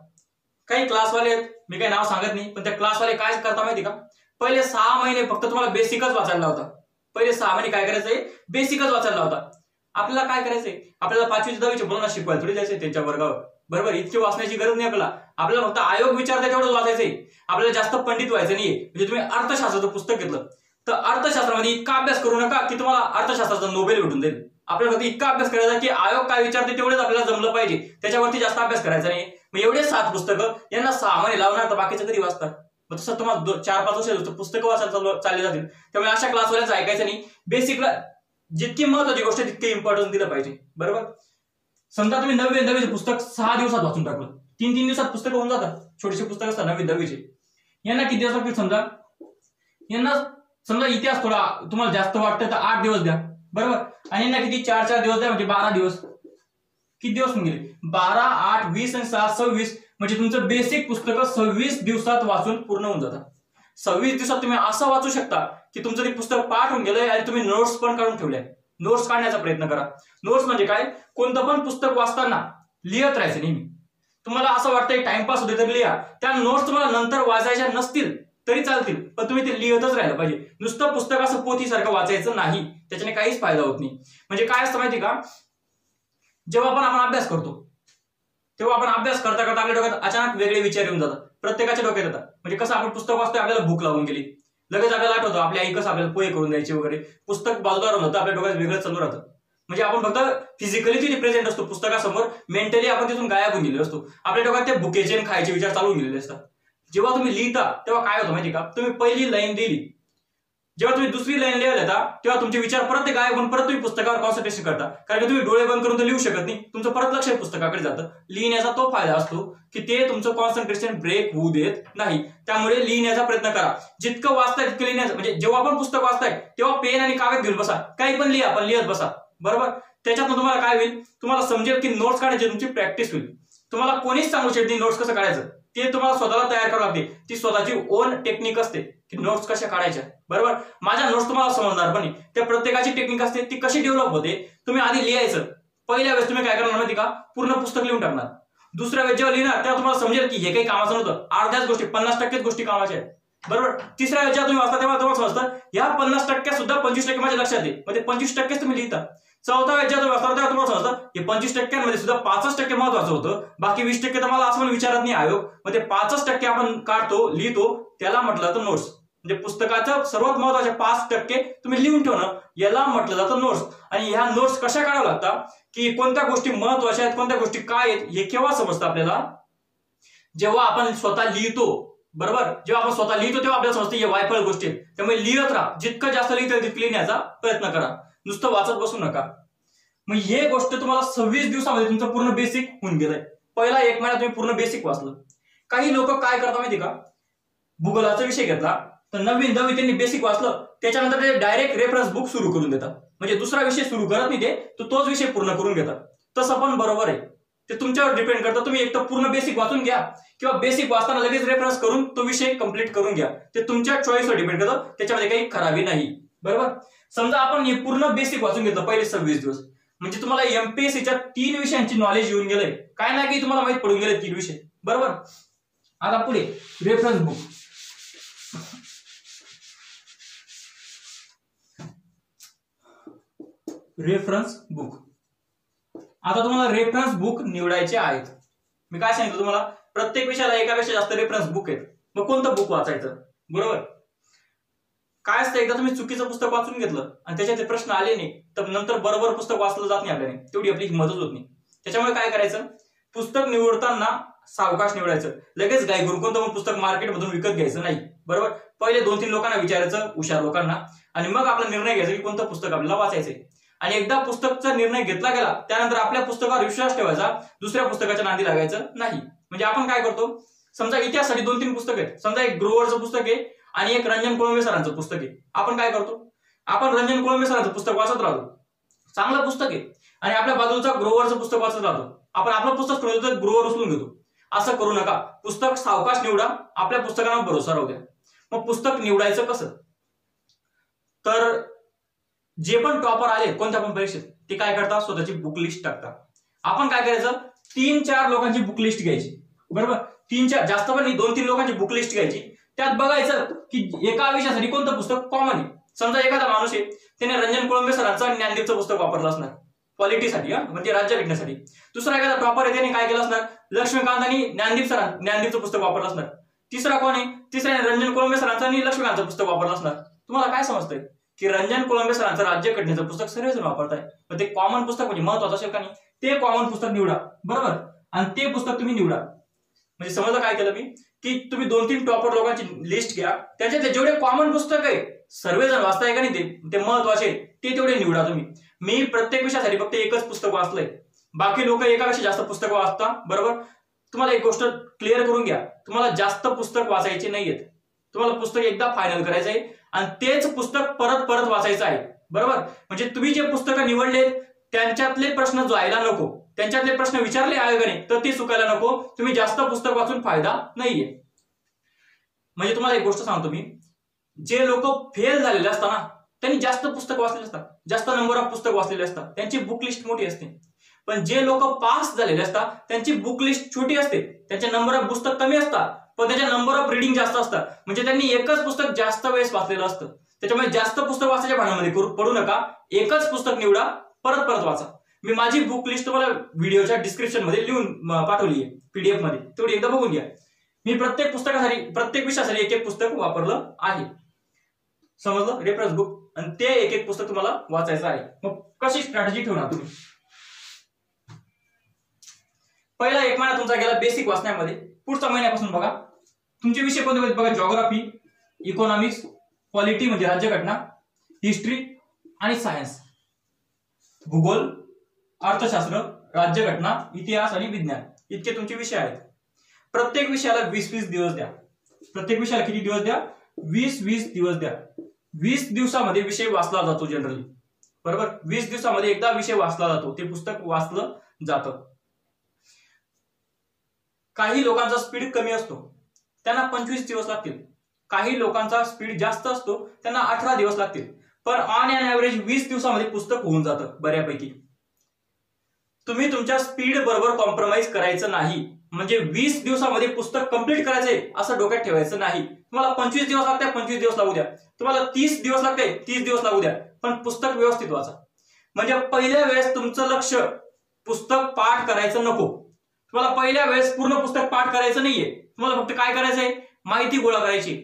काही क्लासवाले आहेत, मी काही नाव सांगत नाही, पण त्या क्लासवाले काय करता माहिती का, पहिले 6 महिने फक्त तुम्हाला बेसिकच वाचायला लावता. पहिले 6 महिने काय करायचंय, बेसिकच वाचायला लावता. आपल्याला काय करायचंय, आपल्याला 5वी 10वीच्या मुलांना शिकवायला थोडी जायचंय त्यांच्या वर्गावर, बरोबर. इतकी वाचण्याची गरज नाही आपल्याला फक्त आयोग विचारता तेवढंच वाचायचंय. आपल्याला जास्त पंडित व्हायचं नाहीये. म्हणजे तुम्ही अर्थशास्त्राचं पुस्तक घेतलं तर अर्थशास्त्रामध्ये इतका अभ्यास करू नका की तुम्हाला अर्थशास्त्राचा नोबेल भेटून जाईल. आपल्याला फक्त इतका अभ्यास करायचा की आयोग काय विचारते तेवढेच आपल्याला जमलं पाहिजे, त्याच्यावरती जास्त अभ्यास करायचा नाही. मग एवढे 7 पुस्तकं यांना 6 महिने लावणार, तर बाकीचं कधी वाचतात. मग तसं तुम्हाला 4-5 वर्ष पुस्तकं वाचायला चालले जातील. त्यामुळे अशा क्लासवाल्यांचं ऐकायचं नाही. बेसिकला जितकी महत्वाची गोष्ट तितके इम्पॉर्टन्स दिलं पाहिजे, बरोबर. समजा तुम्ही 9वी 10वीचे पुस्तक 6 दिवसात वाचून टाकलं, 3-3 दिवसात पुस्तकं होऊन जातात. छोटीशी पुस्तक असतात 9वी 10वीचे. यांना किती दिवस लागतील समजा इतिहास थोडा तुम्हाला जास्त वाटतं तर 8 दिवस द्या, बरोबर. आणि यांना किती 4-4 दिवस द्या, म्हणजे 12 दिवस. किती दिवस होऊन गेले? 12, 8, 20 आणि 6, 26. म्हणजे तुमचं बेसिक पुस्तकं 26 दिवसात वाचून पूर्ण होऊन जातात. 26 दिवसात तुम्ही असं वाचू शकता की तुमचं ते पुस्तक पाठ होऊन गेलंय आणि तुम्ही नोट्स पण काढून ठेवल्या. नोट्स काढण्याचा प्रयत्न करा. नोट्स म्हणजे काय, कोणतं पण पुस्तक वाचताना लिहत राहायचं नेहमी. तुम्हाला असं वाटतंय टाइमपास होते तर लिहा. त्या नोट्स तुम्हाला नंतर वाचायच्या नसतील तरी चालतील, पण तुम्ही ते लिहतच राहिलं पाहिजे. नुसतं पुस्तक असं पोथीसारखं वाचायचं नाही, त्याच्याने काहीच फायदा होत नाही. म्हणजे काय असतं माहिती का, जेव्हा पण आपण अभ्यास करतो तेव्हा आपण अभ्यास करता करता आपल्या डोक्यात अचानक वेगळे विचार येऊन जातात. प्रत्येकाच्या डोक्यात येतात. म्हणजे कसं आपण पुस्तक वाचतोय, आपल्याला भूक लागून गेली, लगेच आपल्याला आठवतं आपली आई कसं आपल्याला पोहे करून द्यायची वगैरे. पुस्तक बाजूला राहून होतं, आपल्या डोक्यात वेगळं चालू राहतं. म्हणजे आपण फक्त फिजिकली तिथे प्रेझेंट असतो पुस्तकासमोर, मेंटली आपण तिथून गायब होऊन गेलेलो असतो. आपल्या डोक्यात ते भुकेचे आणि खायचे विचार चालू गेलेले असतात. जेव्हा तुम्ही लिहिता तेव्हा काय होतं माहिती का, तुम्ही पहिली लाईन लिहिली, जेव्हा तुम्ही दुसरी लाईन लिहायला येता तेव्हा तुमचे विचार परत ते गायब होऊन परत तुम्ही पुस्तकावर कॉन्सन्ट्रेशन करता. कारण की तुम्ही डोळे बंद करून तर लिहू शकत नाही, तुमचं परत लक्ष पुस्तकाकडे जातं. लिहिण्याचा तो फायदा असतो की ते तुमचं कॉन्सन्ट्रेशन ब्रेक होऊ देत नाही. त्यामुळे लिहिण्याचा प्रयत्न करा. जितकं वाचताय तितकं लिहिण्याचं, म्हणजे जेव्हा आपण पुस्तक वाचताय तेव्हा पेन आणि कागद घेऊन बसा, काही पण लिहा, पण लिहत बसा, बरोबर. त्याच्यातून तुम्हाला काय होईल, तुम्हाला समजेल की नोट्स काढायची तुमची प्रॅक्टिस होईल. तुम्हाला कोणीच सांगू शकत नाही नोट्स कसं काढायचं, ते तुम्हाला स्वतःला तयार करावं लागते. ती स्वतःची ओन टेक्निक असते की नोट्स कशा काढायच्या, बरोबर. माझ्या नोट्स तुम्हाला समजणार पण नाही, त्या प्रत्येकाची टेक्निक असते, ती कशी डेव्हलप होते. तुम्ही आधी लिहायचं. पहिल्या वेळेस तुम्ही काय करणार माहिती का, पूर्ण पुस्तक लिहून टाकणार. दुसऱ्या वेळेस जेव्हा लिहिणार तेव्हा तुम्हाला समजेल की हे काही कामाचं नव्हतं, अर्ध्याच गोष्टी 50% गोष्टी कामाच्या आहेत, बरोबर. तिसऱ्या वेळेस जेव्हा तुम्ही वाचता तेव्हा तुम्हाला समजतं या 50% सुद्धा 25% माझ्या लक्षात आहे, म्हणजे 25% तुम्ही लिहिता. चौथ्या वेळेस जेव्हा तुम्ही वाचता तेव्हा तुम्हाला समजतं हे 25% सुद्धा 5% महत्वाचं होतं, बाकी 20% तर मला असं विचारत नाही आयोग. मग ते 5% आपण काढतो, लिहितो, त्याला म्हटलं जातं नोट्स. म्हणजे पुस्तकाचं सर्वात महत्वाचे 5% तुम्ही लिहून ठेवणं, याला म्हटलं जातं नोट्स. आणि ह्या नोट्स कशा काढाव्या लागतात की कोणत्या गोष्टी महत्वाच्या आहेत, कोणत्या गोष्टी काय आहेत, हे केव्हा समजतं आपल्याला, जेव्हा आपण स्वतः लिहितो, बरोबर. जेव्हा आपण स्वतः लिहितो तेव्हा आपल्याला समजतं हे वायफळ गोष्टी आहेत. त्यामुळे लिहत राहा, जितकं जास्त लिहिता तितकं लिहिण्याचा प्रयत्न करा, नुसतं वाचत बसू नका. मग हे गोष्ट तुम्हाला 26 दिवसामध्ये तुमचं पूर्ण बेसिक होऊन गेलंय. पहिला 1 महिना तुम्ही पूर्ण बेसिक वाचलं. काही लोक काय करतात माहिती का, भूगोलाचा विषय घेतला तर 9वी 10वी त्यांनी बेसिक वाचलं, त्याच्यानंतर ते डायरेक्ट रेफरन्स बुक सुरू करून देतात. म्हणजे दुसरा विषय सुरू करत नाही ते, तोच विषय पूर्ण करून घेतात. तसं पण बरोबर आहे, ते तुमच्यावर डिपेंड करतं. तुम्ही एक तर पूर्ण बेसिक वाचून घ्या किंवा बेसिक वाचताना लगेच रेफरन्स करून तो विषय कंप्लीट करून घ्या. ते तुमच्या चॉईसवर डिपेंड करतं, त्याच्यामध्ये काही खराबी नाही, बरोबर. समजा आपण हे पूर्ण बेसिक वाचून घेतलं पहिले 26 दिवस, म्हणजे तुम्हाला एमपीएससीच्या 3 विषयांची नॉलेज येऊन गेलंय. काय नाही की तुम्हाला माहित पडून गेले 3 विषय, बरोबर. आता पुढे रेफरन्स बुक. Reference book. आता तुम्हाला रेफरन्स बुक निवडायचे आहेत. मी काय सांगितलं तुम्हाला, प्रत्येक विषयाला एकापेक्षा जास्त रेफरन्स बुक आहेत. मग कोणतं बुक वाचायचं? बरोबर. काय असतं, एकदा तुम्ही चुकीचं पुस्तक वाचून घेतलं आणि त्याच्यात प्रश्न आले नाही तर नंतर बरोबर पुस्तक वाचलं जात नाही आपल्याने, तेवढी आपली हिंमतच होत नाही. त्याच्यामुळे काय करायचं, पुस्तक निवडताना सावकाश निवडायचं. लगेच घाई करून कोणतं पण पुस्तक मार्केटमधून विकत घ्यायचं नाही. बरोबर. पहिले 2-3 लोकांना विचारायचं, हुशार लोकांना, आणि मग आपला निर्णय घ्यायचा की कोणतं पुस्तक आपल्याला वाचायचंय. आणि एकदा पुस्तकचा निर्णय घेतला गेला त्यानंतर आपल्या पुस्तकावर विश्वास ठेवायचा, दुसऱ्या पुस्तकाच्या नादी लागायचं नाही. म्हणजे आपण काय करतो, समजा इतिहासासाठी 2-3 पुस्तक आहेत, समजा एक ग्रोव्हरचं पुस्तक आहे आणि एक रंजन कोळंबे सरांचं पुस्तक आहे. आपण काय करतो, आपण रंजन कोळंबे सरांचं पुस्तक वाचत राहतो, चांगलं पुस्तक आहे, आणि आपल्या बाजूचा ग्रोव्हरचं पुस्तक वाचत राहतो. आपण आपलं पुस्तक सोडून तर ग्रोव्हर उचलून घेतो. असं करू नका. पुस्तक सावकाश निवडा, आपल्या पुस्तकांना भरोसा राहू द्या. मग पुस्तक निवडायचं कसं, तर जे पण टॉपर आले कोणत्या पण परीक्षेत ते काय करतात, स्वतःची बुक लिस्ट टाकतात. आपण काय करायचं, 3-4 लोकांची बुक लिस्ट घ्यायची. बरोबर. 3-4, जास्त पण नाही, 2-3 लोकांची बुक लिस्ट घ्यायची. त्यात बघायचं की एका विषयासाठी कोणतं पुस्तक कॉमन आहे. समजा एखादा माणूस आहे, त्याने रंजन कोळंबे सरांचं ज्ञानदीपचं पुस्तक वापरलं असणार क्वालिटीसाठी, म्हणजे राज्यघटनेसाठी. दुसरा एखादा टॉपर आहे, त्याने काय केलं असणार, लक्ष्मीकांत आणि ज्ञानदीपचं पुस्तक वापरलं असणार. तिसरा कोण आहे, तिसऱ्याने रंजन कोळंबे सरांचं आणि लक्ष्मीकांतचं पुस्तक वापरलं असणार. तुम्हाला काय समजतंय की रंजन कोळंबे सरांचं राज्यघटनेचं पुस्तक सर्वजण वापरताय, पण ते कॉमन पुस्तक म्हणजे महत्वाचं असेल का नाही, ते कॉमन पुस्तक निवडा. बरोबर. आणि ते पुस्तक तुम्ही निवडा. म्हणजे समजलं काय केलं मी, की तुम्ही 2-3 टॉपर लोकांची लिस्ट घ्या, त्याच्यात जेवढे कॉमन पुस्तक आहे सर्वजण वाचताय का नाही ते महत्वाचे, ते तेवढे निवडा तुम्ही. मी प्रत्येक विषयासाठी फक्त एकच पुस्तक वाचलंय, बाकी लोक एकापेक्षा जास्त पुस्तक वाचता. बरोबर. तुम्हाला एक गोष्ट क्लिअर करून घ्या, तुम्हाला जास्त पुस्तक वाचायचे नाहीयेत. तुम्हाला पुस्तक एकदा फायनल करायचं आहे आणि तेच पुस्तक परत परत वाचायचं आहे. बरोबर. म्हणजे तुम्ही जे पुस्तकं निवडले त्यांच्यातले प्रश्न जायला नको, त्यांच्यातले प्रश्न विचारले आयोगाने तर ते चुकायला नको. तुम्ही जास्त पुस्तक वाचून फायदा नाहीये. म्हणजे तुम्हाला एक गोष्ट सांगतो मी, जे लोक फेल झालेले असतात ना त्यांनी जास्त पुस्तक वाचलेले असतात, जास्त नंबर ऑफ पुस्तक वाचलेले असतात, त्यांची बुक लिस्ट मोठी असते. पण जे लोक पास झालेले असतात त्यांची बुक लिस्ट छोटी असते, त्यांचे नंबर ऑफ पुस्तक कमी असतात पण त्याच्या नंबर ऑफ रीडिंग जास्त असतात. म्हणजे त्यांनी एकच पुस्तक जास्त वेळेस वाचलेलं असतं. त्याच्यामुळे जास्त पुस्तक वाचायच्या भानामध्ये पडू नका. एकच पुस्तक निवडा, परत परत वाचा. मी माझी बुक लिस्ट तुम्हाला व्हिडिओच्या डिस्क्रिप्शन मध्ये लिहून पाठवली आहे पीडीएफ मध्ये, तेवढी एकदा बघून घ्या. मी प्रत्येक पुस्तकासाठी, प्रत्येक विषयासाठी एक पुस्तक वापरलं आहे. समजलं. रेफरन्स बुक, आणि ते एक पुस्तक तुम्हाला वाचायचं आहे. मग कशी स्ट्रॅटेजी ठेवणार तुम्ही, पहिला 1 महिना तुमचा गेला बेसिक वाचण्यामध्ये. पुढच्या महिन्यापासून बघा तुमचे विषय कोणते बघा, जिओग्राफी, इकॉनॉमिक्स, पॉलिटी म्हणजे राज्यघटना, हिस्ट्री आणि सायन्स, भूगोल, अर्थशास्त्र, राज्यघटना, इतिहास आणि विज्ञान, इतके तुमचे विषय आहेत. प्रत्येक विषयाला 20-20 दिवस द्या. प्रत्येक विषयाला किती दिवस द्या, 20-20 दिवस द्या. 20 दिवसामध्ये विषय वाचला जातो जनरली. बरोबर. 20 दिवसामध्ये एकदा विषय वाचला जातो, ते पुस्तक वाचलं जातं. काही लोकांचा स्पीड कमी असतो, त्यांना 25 दिवस लागतील. काही लोकांचा स्पीड जास्त असतो, त्यांना 18 दिवस लागतील. पण ऑन एन ऍव्हरेज 20 दिवसामध्ये पुस्तक होऊन जातं बऱ्यापैकी. तुम्ही तुमच्या स्पीड बरोबर कॉम्प्रोमाइज करायचं नाही. म्हणजे 20 दिवसामध्ये पुस्तक कंप्लीट करायचंय असं डोक्यात ठेवायचं नाही. तुम्हाला 25 दिवस लागते, 25 दिवस लागू द्या. तुम्हाला 30 दिवस लागते, 30 दिवस लागू द्या. पण पुस्तक व्यवस्थित वाचा. म्हणजे पहिल्या वेळेस तुमचं लक्ष पुस्तक पाठ करायचं नको. तुम्हाला पहिल्या वेळेस पूर्ण पुस्तक पाठ करायचं नाहीये. तुम्हाला फक्त काय करायचंय, माहिती गोळा करायची.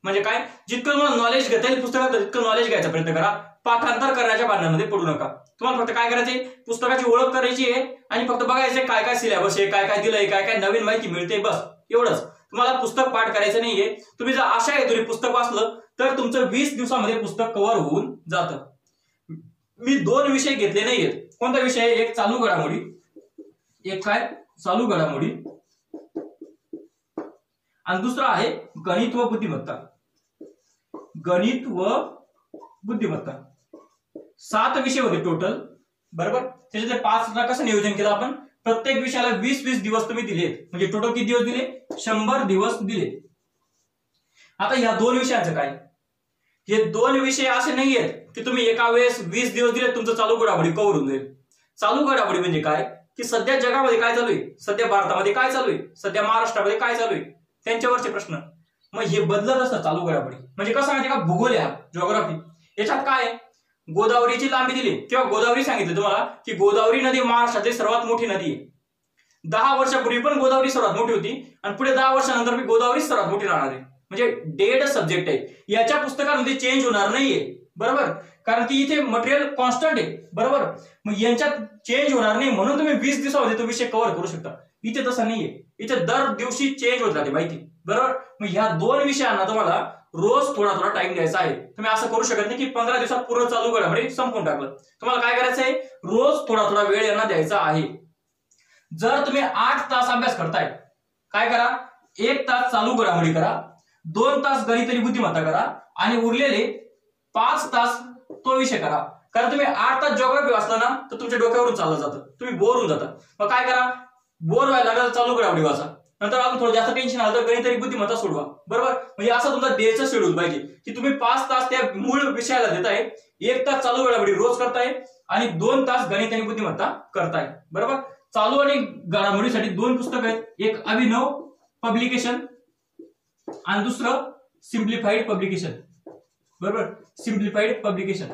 म्हणजे काय, जितकं तुम्हाला नॉलेज घेता येईल पुस्तकात तितकं नॉलेज घ्यायचा प्रयत्न करा. पाठांतर करण्याच्या भांडणामध्ये पडू नका. तुम्हाला फक्त काय करायचंय, पुस्तकाची ओळख करायची आहे आणि फक्त बघायचंय काय काय सिलेबस आहे, काय काय दिलंय, काय काय नवीन माहिती मिळते, बस एवढंच. तुम्हाला पुस्तक पाठ करायचं नाहीये. तुम्ही जर आशा आहे तुम्ही पुस्तक वाचलं तर तुमचं 20 दिवसामध्ये पुस्तक कव्हर होऊन जातं. मी 2 विषय घेतले नाहीयेत. कोणता विषय आहे, एक चालू घडामोडी, एक काय चालू घडामोडी, आणि दुसरा आहे गणित व बुद्धिमत्ता. गणित व बुद्धिमत्ता 7 विषय होते टोटल. बरोबर. त्याच्यातले 5 कसं नियोजन केलं आपण, प्रत्येक विषयाला 20-20 दिवस तुम्ही दिलेत. म्हणजे टोटल किती दिवस दिले, 100 दिवस दिले. आता या 2 विषयांचं काय, हे 2 विषय असे नाहीयेत की तुम्ही एका वेळेस 20 दिवस दिले तुमचं चालू घडामोडी कव्हर होऊन जाईल. चालू घडामोडी म्हणजे काय, की सध्या जगामध्ये काय चालू आहे, सध्या भारतामध्ये काय चालू आहे, सध्या महाराष्ट्रामध्ये काय चालू आहे, त्यांच्यावरचे प्रश्न. मग हे बदलत असतं चालू घडामोडी. म्हणजे कसं माहिती का, भूगोल हा जिओग्राफी, याच्यात काय आहे, गोदावरीची लांबी दिली किंवा गोदावरी सांगितलं तुम्हाला की गोदावरी नदी महाराष्ट्रातली सर्वात मोठी नदी आहे. 10 वर्षापूर्वी पण गोदावरी सर्वात मोठी होती आणि पुढे 10 वर्षानंतर मी गोदावरी सर्वात मोठी राहणार आहे. म्हणजे डेड सब्जेक्ट आहे, याच्या पुस्तकामध्ये चेंज होणार नाहीये. बरोबर, कारण की इथे मटेरियल कॉन्स्टंट आहे. बरोबर, मग यांच्यात चेंज होणार नाही म्हणून तुम्ही 20 दिवसामध्ये तो विषय कव्हर करू शकता. इथे तसं नाहीये, इथे दर दिवशी चेंज होत राहते माहिती. बरोबर, मग ह्या 2 विषयांना तुम्हाला रोज थोडा थोडा टाइम द्यायचा आहे. तुम्ही असं करू शकत नाही की 15 दिवसात पूर्ण चालू घडामोडी संपून टाकलं. तुम्हाला काय करायचं आहे, रोज थोडा थोडा वेळ यांना द्यायचा आहे. जर तुम्ही 8 तास अभ्यास करताय, काय करा, 1 तास चालू घडामोडी करा, 2 तास गणित आणि बुद्धिमत्ता करा आणि उरलेले 5 तास तो विषय करा. कारण तुम्ही 8 तास जिओग्राफी वाचला ना तर तुमच्या डोक्यावरून चाललं जातं, तुम्ही बोर होऊन जाता. मग काय करा, बोर व्हायला लागला चालू घडामोडी वाचा, नंतर अजून थोडं जास्त टेन्शन आलं तर गणित आणि बुद्धिमत्ता सोडवा. बरोबर, म्हणजे असं तुमचा डेचं शेड्यूल पाहिजे की तुम्ही 5 तास त्या मूळ विषयाला देताय, 1 तास चालू घडामोडी रोज करताय आणि 2 तास गणित आणि बुद्धिमत्ता करताय. बरोबर, चालू आणि घडामोडीसाठी 2 पुस्तक आहेत, एक अभिनव पब्लिकेशन आणि दुसरं सिम्प्लिफाईड पब्लिकेशन. बरोबर, सिम्प्लिफाईड पब्लिकेशन.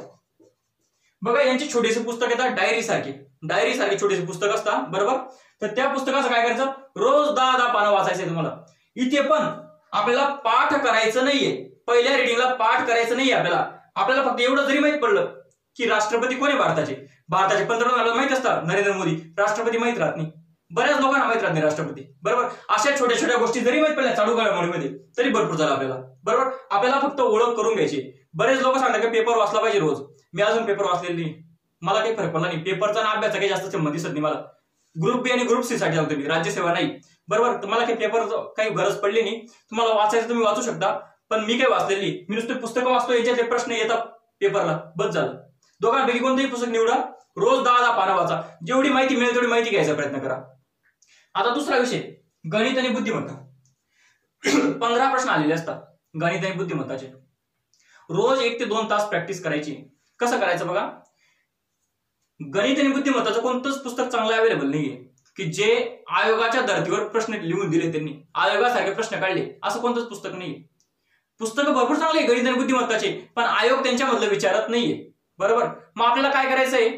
बघा यांचे छोटेसे पुस्तक येतात, डायरी सारखे छोटेसे पुस्तक असतात. बरोबर, तर त्या पुस्तकाचं काय करायचं, रोज 10 पानं वाचायचे तुम्हाला. इथे पण आपल्याला पाठ करायचं नाहीये, पहिल्या रिडिंगला पाठ करायचं नाहीये. आपल्याला फक्त एवढं जरी माहित पडलं की राष्ट्रपती कोण आहे भारताचे पंतप्रधान माहित असतात, नरेंद्र मोदी, राष्ट्रपती माहित राहत नाही, बऱ्याच लोकांना माहित राहत नाही राष्ट्रपती. बरोबर, अशा छोट्या छोट्या गोष्टी जरी माहित पडल्या चालू घडामोडीमध्ये तरी भरपूर झालं आपल्याला. बरोबर, आपल्याला फक्त ओळख करून घ्यायची. बरेच लोक सांगतात की पेपर वाचला पाहिजे रोज. मी अजून पेपर वाचलेली नाही, मला काही फरक पडला नाही. पेपरचा आणि अभ्यासाचा काही जास्त संबंध दिसत नाही मला. ग्रुप बी आणि ग्रुप सी साठी सांगतो मी, राज्यसेवा नाही. बरोबर, तुम्हाला काही पेपर काही गरज पडली नाही, तुम्हाला वाचायचं तुम्ही वाचू शकता, पण मी काही वाचलेली, मी नुसते पुस्तकं वाचतो, याच्यातले प्रश्न येतात पेपरला, बस झालं. दोघांपैकी कोणतंही पुस्तक निवडा, रोज 10 पानं वाचा, जेवढी माहिती मिळेल तेवढी माहिती घ्यायचा प्रयत्न करा. आता दुसरा विषय, गणित आणि बुद्धिमत्ता. 15 प्रश्न आलेले असतात गणित आणि बुद्धिमत्ताचे. रोज 1 ते 2 तास प्रॅक्टिस करायची. कसं करायचं बघा, गणित आणि बुद्धिमत्ताचं कोणतंच पुस्तक चांगलं अवेलेबल नाहीये की जे आयोगाच्या धर्तीवर प्रश्न लिहून दिले, त्यांनी आयोगासारखे प्रश्न काढले, असं कोणतंच पुस्तक नाहीये. पुस्तकं भरपूर चांगले गणित आणि बुद्धिमत्ताचे, पण आयोग त्यांच्यामधलं विचारत नाहीये. बरोबर, मग आपल्याला काय करायचंय,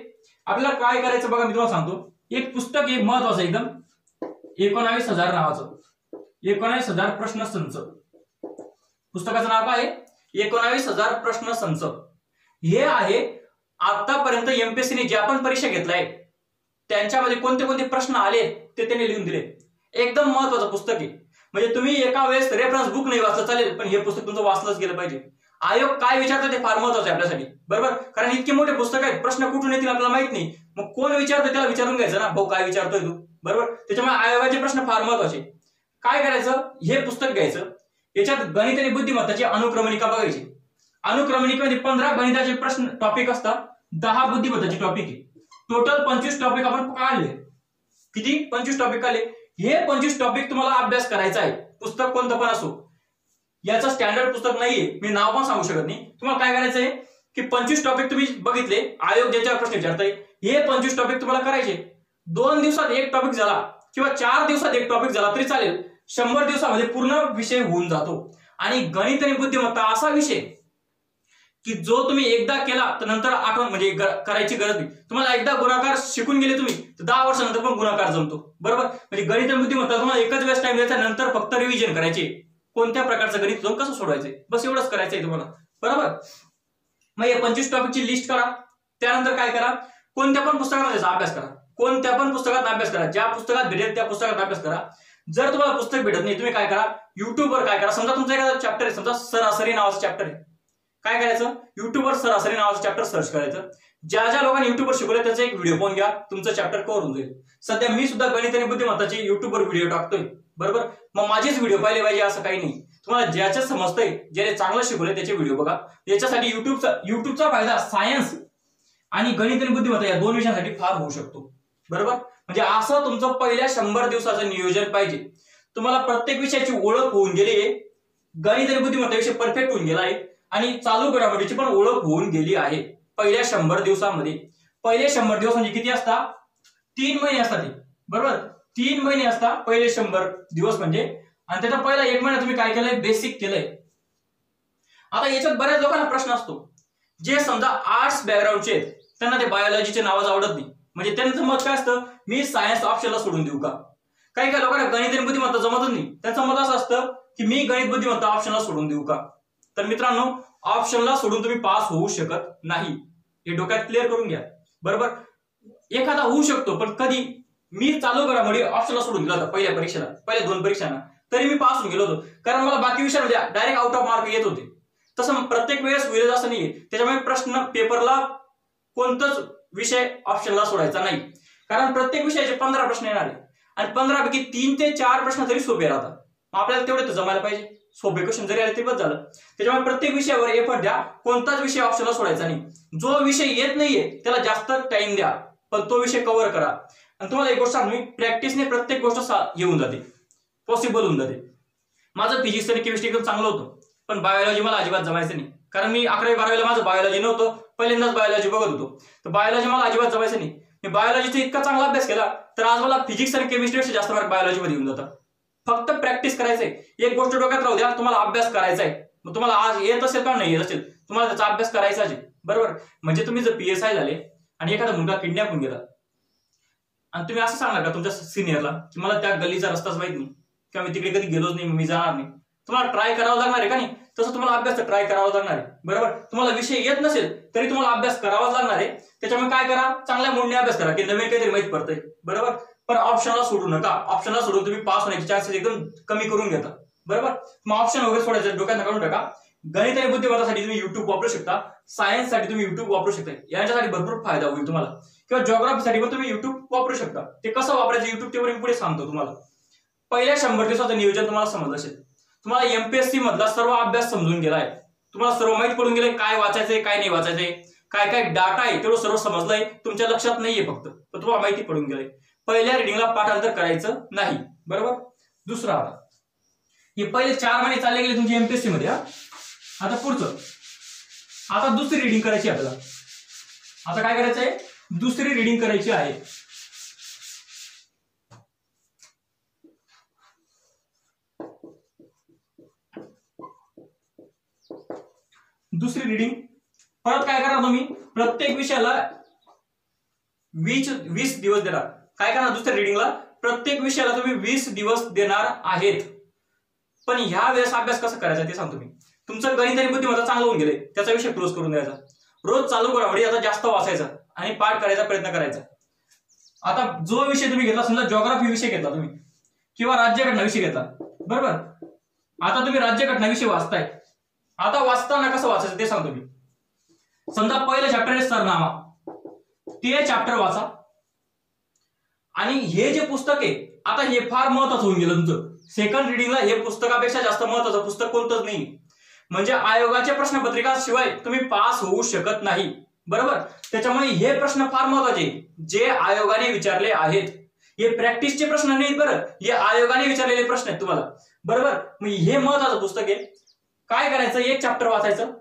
बघा मी तुम्हाला सांगतो. एक पुस्तक आहे महत्वाचं एकदम, 19,000 नावाचं, 19,000 प्रश्न संच. पुस्तकाचं नाव काय आहे, 19,000 प्रश्न संच. हे आहे आतापर्यंत एमपीएससीने ज्या पण परीक्षा घेतलाय त्यांच्यामध्ये कोणते कोणते प्रश्न आले ते त्यांनी लिहून दिले. एकदम महत्वाचं पुस्तक आहे. म्हणजे तुम्ही एका वेळेस रेफरन्स बुक नाही वाचलं चालेल, पण हे पुस्तक तुमचं वाचलंच गेलं पाहिजे. आयोग काय विचारतो ते फार महत्वाचं आहे आपल्यासाठी. बरोबर, कारण इतके मोठे पुस्तक आहेत, प्रश्न कुठून येतील आपल्याला माहित नाही. मग कोण विचारतो त्याला विचारून घ्यायचं ना, भाऊ काय विचारतोय तू. बरोबर, त्याच्यामुळे आयोगाचे प्रश्न फार महत्वाचे. काय करायचं, हे पुस्तक घ्यायचं, याच्यात गणित आणि बुद्धिमत्ताची अनुक्रमणिका बघायची. अनुक्रमणिकेमध्ये 15 गणिताचे प्रश्न टॉपिक असतात, 10 बुद्धिमत्ताचे टॉपिक आहे. टोटल 25 टॉपिक आपण काढले. किती, 25 टॉपिक काढले. हे 25 टॉपिक तुम्हाला अभ्यास करायचा आहे, पुस्तक कोणतं पण असो. याचं स्टँडर्ड पुस्तक नाहीये, मी नाव पण सांगू शकत नाही. तुम्हाला काय करायचंय की 25 टॉपिक तुम्ही बघितले, आयोग ज्याच्यावर प्रश्न विचारताय, हे 25 टॉपिक तुम्हाला करायचे. 2 दिवसात एक टॉपिक झाला किंवा 4 दिवसात एक टॉपिक झाला तरी चालेल, 100 दिवसामध्ये पूर्ण विषय होऊन जातो. आणि गणित आणि बुद्धिमत्ता असा विषय की जो तुम्ही एकदा केला तर नंतर आठवण म्हणजे करायची गरज नाही. तुम्हाला एकदा गुणाकार शिकून गेले तुम्ही तर 10 वर्षानंतर पण गुणाकार जमतो. बरोबर, म्हणजे गणित आणि बुद्धिमत्ता तुम्हाला एकच वेळेस टाइम द्यायचा, नंतर फक्त रिव्हिजन करायचे, कोणत्या प्रकारचं गणित जाऊन कसं सोडवायचंय, बस एवढंच करायचंय तुम्हाला. बरोबर, मग या 25 टॉपिकची लिस्ट करा. त्यानंतर काय करा, कोणत्या पण पुस्तकात अभ्यास करा, कोणत्या पण पुस्तकात अभ्यास करा, ज्या पुस्तकात भेटेल त्या पुस्तकात अभ्यास करा. जर तुम्हाला पुस्तक भेटत नाही, तुम्ही काय करा, युट्यूबवर काय करा, समजा तुमचा एखादा चॅप्टर आहे, समजा सरासरी नावाचं चॅप्टर आहे, काय करायचं, युट्यूबवर सरासरी नावाचं चॅप्टर सर्च करायचं. ज्या लोकांनी युट्यूबवर शिकवलं त्याचा एक व्हिडिओ पाहून घ्या, तुमचं चॅप्टर कव्हर होऊन जाईल. सध्या मी सुद्धा गणित आणि बुद्धिमत्ताचे युट्यूबवर व्हिडिओ टाकतोय. बरोबर, मग माझेच व्हिडिओ पाहिले पाहिजे असं काही नाही. तुम्हाला ज्याचं समजतंय, ज्याने चांगलं शिकवलंय त्याचे व्हिडिओ बघा. याच्यासाठी युट्यूबचा फायदा सायन्स आणि गणित आणि बुद्धिमत्ता या 2 विषयांसाठी फार होऊ शकतो. बरोबर, म्हणजे असं तुमचं पहिल्या 100 दिवसाचं नियोजन पाहिजे. तुम्हाला प्रत्येक विषयाची ओळख होऊन गेली आहे, गणित आणि बुद्धिमत्ता विषय परफेक्ट होऊन गेला आहे आणि चालू घडामोडीची पण ओळख होऊन गेली आहे पहिल्या 100 दिवसामध्ये. पहिले 100 दिवस म्हणजे किती असतात, 3 महिने असतात. बरोबर, 3 महिने असतात पहिले 100 दिवस म्हणजे. आणि त्याचा पहिला 1 महिना तुम्ही काय केलंय, बेसिक केलंय. आता याच्यात बऱ्याच लोकांना प्रश्न असतो, जे समजा आर्ट्स बॅकग्राऊंडचे आहेत त्यांना ते बायोलॉजीचे नावच आवडत नाही. म्हणजे त्यांचं मत काय असतं, मी सायन्स ऑप्शनला सोडून देऊ का. काही काही लोकांना गणित आणि बुद्धिमत्ता जमतच नाही, त्यांचं मत असं असतं की मी गणित बुद्धिमत्ता ऑप्शनला सोडून देऊ का. तर मित्रांनो, ऑप्शनला सोडून तुम्ही पास होऊ शकत नाही, हे डोक्यात क्लिअर करून घ्या. बरोबर, एखादा होऊ शकतो, पण कधी. मी चालू घडामोडी ऑप्शनला सोडून दिला होता पहिल्या परीक्षेला, पहिल्या 2 परीक्षांना, तरी मी पास होऊन गेलो होतो, कारण मला बाकी विषयामध्ये डायरेक्ट आउट ऑफ मार्क येत होते. तसं प्रत्येक वेळेस होईल असं नाहीये. त्याच्यामुळे प्रश्न पेपरला कोणताच विषय ऑप्शनला सोडायचा नाही, कारण प्रत्येक विषयाचे 15 प्रश्न येणार आहे आणि 15 पैकी 3 ते 4 प्रश्न तरी सोपे राहतात. आपल्याला तेवढे तर जमायला पाहिजे, सोपे क्वेश्चन जरी आले तरी बस झालं. त्याच्यामुळे प्रत्येक विषयावर एफर्ट द्या, कोणताच विषय ऑप्शनला सोडायचा नाही. जो विषय येत नाहीये त्याला जास्त टाइम द्या, पण तो विषय कव्हर करा. आणि तुम्हाला एक गोष्ट सांगतो, मी प्रॅक्टिसने प्रत्येक गोष्ट येऊन जाते, पॉसिबल होऊन जाते. माझं फिजिक्स आणि केमिस्ट्री एकदम चांगलं होतं, पण बायोलॉजी मला अजिबात जमायचं नाही, कारण मी 11वी 12वीला माझं बायोलॉजी नव्हतं, पहिल्यांदाच बायोलॉजी बघत होतो. तर बायोलॉजी मला अजिबात जमायचं नाही. मी बायोलॉजीचा इतका चांगला अभ्यास केला, तर आज मला फिजिक्स आणि केमिस्ट्रीपेक्षा जास्त मार्क बायोलॉजीमध्ये येऊन जातात. फक्त प्रॅक्टिस करायचंय. एक गोष्ट डोक्यात राहू द्या, तुम्हाला अभ्यास करायचा आहे. मग तुम्हाला आज येत असेल का नाही येत असेल, तुम्हाला त्याचा अभ्यास करायचाच आहे. बरोबर, म्हणजे तुम्ही जर PSI झाले आणि एखादा मुलगा किडनॅप होऊन गेला आणि तुम्ही असं सांगणार का तुमच्या सिनियरला की मला त्या गल्लीचा रस्ताच माहित नाही, किंवा मी तिकडे कधी गेलोच नाही, मी जाणार नाही. तुम्हाला ट्राय करावं लागणार आहे का नाही. तसं तुम्हाला अभ्यास ट्राय करावा लागणार आहे. बरोबर, तुम्हाला विषय येत नसेल तरी तुम्हाला अभ्यास करावाच लागणार आहे. त्याच्यामुळे काय करा, चांगल्या मूडने अभ्यास करा की नवीन काहीतरी माहित पडतंय. बरोबर, पण ऑप्शनला सोडू नका. ऑप्शनला सोडून तुम्ही पास होण्याचे चान्सेस एकदम कमी करून घेता. बरोबर, मग ऑप्शन वगैरे सोडायचं डोक्यात काढून टाका. गणित आणि बुद्धिमत्तासाठी तुम्ही युट्यूब वापरू शकता, सायन्स साठी तुम्ही युट्यूब वापरू शकता, याच्यासाठी भरपूर फायदा होईल तुम्हाला. किंवा जिओग्राफीसाठी पण तुम्ही युट्यूब वापरू शकता. ते कसं वापरायचं युट्यूब ते मी पुढे सांगतो तुम्हाला. पहिल्या 100 दिवसाचं नियोजन तुम्हाला समजलं असेल. तुम्हाला MPSC मधला सर्व अभ्यास समजून गेलाय, तुम्हाला सर्व माहिती पडून गेलंय, काय वाचायचंय काय नाही वाचायचंय, काय काय डाटा आहे तेवढं सर्व समजलंय. तुमच्या लक्षात नाहीये, फक्त तर तुम्हाला माहिती पडून गेलंय. पहिल्या रिडिंगला पाठांतर करायचं नाही. बरोबर, दुसरा, हे पहिले 4 महिने चालले गेले तुमच्या MPSC मध्ये. आता पुढचं, आता दुसरी रिडिंग करायची आपल्याला. आता काय करायचंय, दुसरी रिडिंग करायची आहे. दुसरी रिडिंग परत काय करणार तुम्ही, प्रत्येक विषयाला 20 दिवस देणार. काय करणार दुसऱ्या रिडिंगला, प्रत्येक विषयाला तुम्ही 20 दिवस देणार आहेत. पण ह्या वेळेस अभ्यास कसा करायचा ते सांगतो मी. तुमचं गणित आणि बुद्धिमत्ता चांगलं होऊन गेले, त्याचा विषय क्लोज करून द्यायचा. रोज चालू घडामोडी आता जास्त वाचायचा आणि पाठ करायचा प्रयत्न करायचा. आता जो विषय तुम्ही घेतला, समजा जिओग्राफी विषय घेतला तुम्ही किंवा राज्यघटना विषय घेतला. बरोबर, आता तुम्ही राज्यघटना विषय वाचताय. आता वाचताना कसं वाचायचं ते सांगतो मी. समजा पहिलं चॅप्टर आहे सरनामा, ते चॅप्टर वाचा. आणि हे जे पुस्तक आहे, आता हे फार महत्वाचं होऊन गेलं तुमचं. सेकंड रिडिंगला हे पुस्तकापेक्षा जास्त महत्वाचं पुस्तक कोणतंच नाही. म्हणजे आयोगाच्या प्रश्नपत्रिका शिवाय तुम्ही पास होऊ शकत नाही. बरोबर, त्याच्यामुळे हे प्रश्न फार महत्वाचे जे आयोगाने विचारले आहेत. हे प्रॅक्टिसचे प्रश्न नाहीत, बरं, हे आयोगाने विचारलेले प्रश्न आहेत तुम्हाला. बरोबर, मग हे महत्वाचं पुस्तक आहे. काय करायचं, एक चॅप्टर वाचायचं.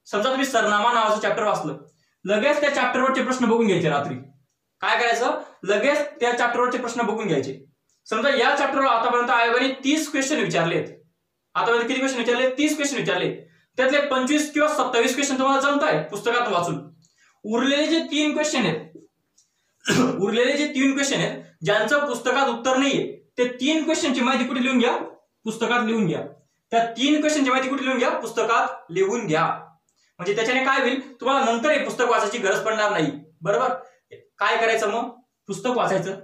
समजा तुम्ही सरनामा नावाचं चॅप्टर वाचलं, लगेच त्या चॅप्टरवरचे प्रश्न बघून घ्यायचे. रात्री काय करायचं, लगेच त्या चॅप्टरवरचे प्रश्न बघून घ्यायचे. समजा या चॅप्टरवर आतापर्यंत आयोगाने 30 क्वेश्चन विचारलेत. आतापर्यंत किती क्वेश्चन विचारले, 30 क्वेश्चन विचारले. त्यातले 25 किंवा 27 क्वेश्चन तुम्हाला जमताय पुस्तकात वाचून. उरलेले जे 3 क्वेश्चन आहेत, ज्यांचं पुस्तकात उत्तर नाहीये, ते 3 क्वेश्चनची माहिती कुठे लिहून घ्या, पुस्तकात लिहून घ्या. त्या 3 क्वेश्चनची माहिती कुठे लिहून घ्या, पुस्तकात लिहून घ्या. म्हणजे त्याच्याने काय होईल, तुम्हाला नंतर हे पुस्तक वाचायची गरज पडणार नाही. बरोबर, काय करायचं मग, पुस्तक वाचायचं,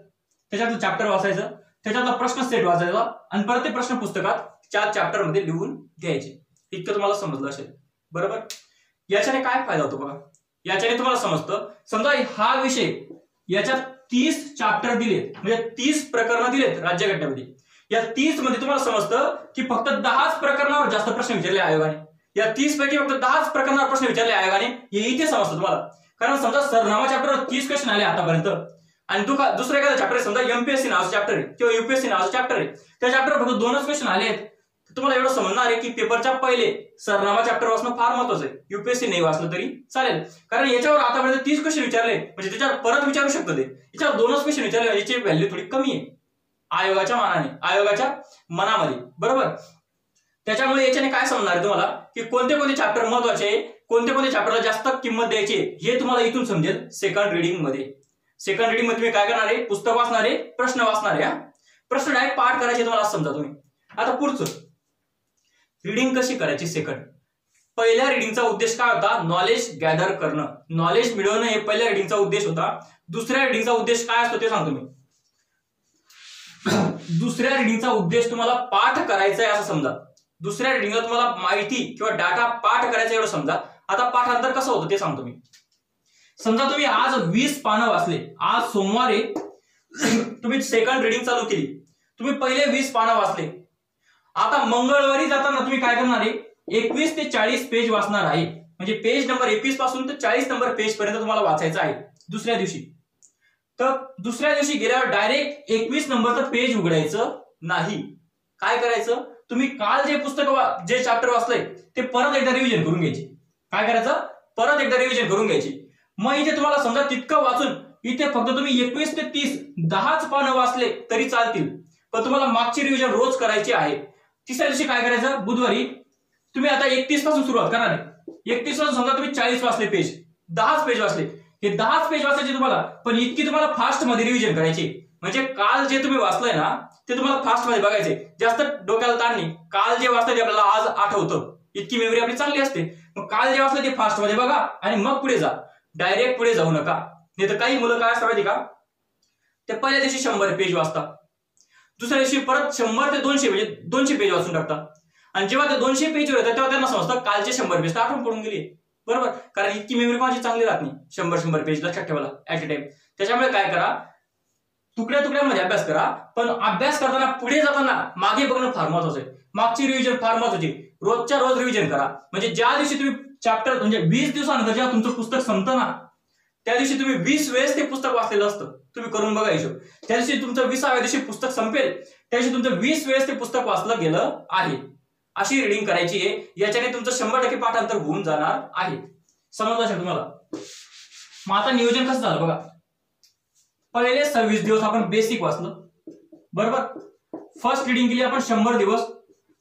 त्याच्यातलं चॅप्टर वाचायचं, त्याच्यातला प्रश्न सेट वाचायचा आणि परत ते प्रश्न पुस्तकात 4 चॅप्टर मध्ये लिहून घ्यायचे. इतकं तुम्हाला समजलं असेल. बरोबर, याच्याने काय फायदा होतो बघा. याच्याने तुम्हाला समजतं, समजा हा विषय याच्यात 30 चॅप्टर दिलेत, म्हणजे 30 प्रकरण दिलेत राज्यघटनेमध्ये. या 30 मध्ये तुम्हाला समजतं की फक्त 10च प्रकरणावर जास्त प्रश्न विचारले आयोगाने. या 30 पैकी फक्त 10च प्रकरणावर प्रश्न विचारले आयोगाने, हे इथे समजतं तुम्हाला. कारण समजा सरनामा चॅप्टरवर 30 क्वेश्चन आले आतापर्यंत आणि दुसरं एखादा चॅप्टर समजा MPSC नावाचं चॅप्टर आहे किंवा UPSC नावाचं चॅप्टर आहे, त्या चॅप्टरवर फक्त 2च क्वेश्चन आले आहेत. तुम्हाला एवढं समजणार आहे की पेपरच्या पहिले सरनामा चॅप्टर वाचणं फार महत्वाचं आहे. UPSC नाही वाचलं तरी चालेल, कारण याच्यावर आतापर्यंत 30 क्वेश्चन विचारले, म्हणजे त्याच्यावर परत विचारू शकतो. ते याच्यावर 2च क्वेश्चन विचारले, याची व्हॅल्यू थोडी कमी आहे. आयोगाच्या मनामध्ये, बरोबर. त्याच्यामुळे याच्याने काय समजणार आहे तुम्हाला की कोणते कोणते चॅप्टर महत्वाचे आहे, कोणते कोणते चॅप्टरला जास्त किंमत द्यायची हे तुम्हाला इथून समजेल सेकंड रिडिंग मध्ये. सेकंड रिडिंग मध्ये तुम्ही काय करणार आहे, पुस्तक वाचणार आहे, प्रश्न वाचणार आहे. प्रश्न डायरेक्ट पाठ करायचे तुम्हाला समजा तुम्ही. आता पुढचं रिडिंग कशी करायची सेकंड. पहिल्या रिडिंगचा उद्देश काय होता, नॉलेज गॅदर करणं, नॉलेज मिळवणं हे पहिल्या रिडिंगचा उद्देश होता. दुसऱ्या रिडिंगचा उद्देश काय असतो ते सांगतो मी. दुसऱ्या रिडिंगचा उद्देश तुम्हाला पाठ करायचा आहे असं समजा. दुसऱ्या रिडिंगला तुम्हाला माहिती किंवा डाटा पाठ करायचा एवढं समजा. आता पाठांतर कसं होतं ते सांगतो मी. समजा तुम्ही आज 20 पानं वाचले, आज सोमवार आहे, तुम्ही सेकंड रिडिंग चालू केली, तुम्ही पहिले 20 पानं वाचले. आता मंगळवारी जाताना तुम्ही काय करणार आहे, 21 ते 40 पेज वाचणार आहे. म्हणजे पेज नंबर 21 पासून ते 40 नंबर पेज पर्यंत तुम्हाला वाचायचं आहे दुसऱ्या दिवशी. तर दुसऱ्या दिवशी गेल्यावर डायरेक्ट 21 नंबरचं पेज उघडायचं नाही. काय करायचं, तुम्ही काल जे पुस्तक जे चॅप्टर वाचलंय ते परत एकदा रिव्हिजन करून घ्यायची. काय करायचं, परत एकदा रिव्हिजन करून घ्यायची. मग इथे तुम्हाला समजा तितकं वाचून इथे फक्त तुम्ही 21 ते 30 10च पानं वाचले तरी चालतील, पण तुम्हाला मागची रिव्हिजन रोज करायची आहे. तिसऱ्या दिवशी काय करायचं, बुधवारी तुम्ही आता 31 पासून सुरुवात करणार आहे. 31 पासून समजा तुम्ही 40 वाचले पेज, 10च पेज वाचले, हे 10च पेज वाचायचे तुम्हाला, पण इतकी तुम्हाला फास्ट मध्ये रिव्हिजन करायची. म्हणजे काल जे तुम्ही वाचलंय ना ते तुम्हाला फास्ट मध्ये बघायचे, जास्त डोक्याला ताण नाही. काल जे वाचलंय ते आपल्याला आज आठवतं, इतकी मेमरी आपली चांगली असते. मग काल जे वाचलं ते फास्ट मध्ये बघा आणि मग पुढे जा, डायरेक्ट पुढे जाऊ नका. नाही तर काही मुलं काय असतात माहिती का, ते पहिल्या दिवशी 100 पेज वाचतात, दुसऱ्या दिवशी परत 100 ते 200 म्हणजे 200 पेज वाचून टाकतात. आणि जेव्हा ते 200 पेजवर येतात तेव्हा त्यांना समजतं कालचे 100 पेज तर आठवण पडून गेली, बरोबर. कारण इतकी मेमरी कोणाची चांगली राहत नाही 100 पेज लक्षात ठेवायला ऍट अ टाइम. त्याच्यामुळे काय करा, तुकड्या तुकड्यामध्ये अभ्यास करा, पण अभ्यास करताना पुढे जाताना मागे बघणं फार महत्वाचं आहे. मागची रिव्हिजन फार महत्वाची, रोजच्या रोज रिव्हिजन करा. म्हणजे ज्या दिवशी तुम्ही चॅप्टर म्हणजे 20 दिवसानंतर जेव्हा तुमचं पुस्तक संपतं ना त्या दिवशी तुम्ही 20 वेळेस ते पुस्तक वाचलेलं असतं. तुम्ही करून बघा हिशोब. त्या दिवशी तुमचं 20व्या दिवशी पुस्तक संपेल त्या दिवशी तुमचं 20 वेळेस ते पुस्तक वाचलं गेलं आहे. अशी रिडिंग करायची आहे. याच्याने तुमचं 100% पाठांतर होऊन जाणार आहे. समजलं असेल तुम्हाला. मग आता नियोजन कसं झालं बघा. पहिले 26 दिवस आपण बेसिक वाचलं, बरोबर. फर्स्ट रिडिंग केली आपण 100 दिवस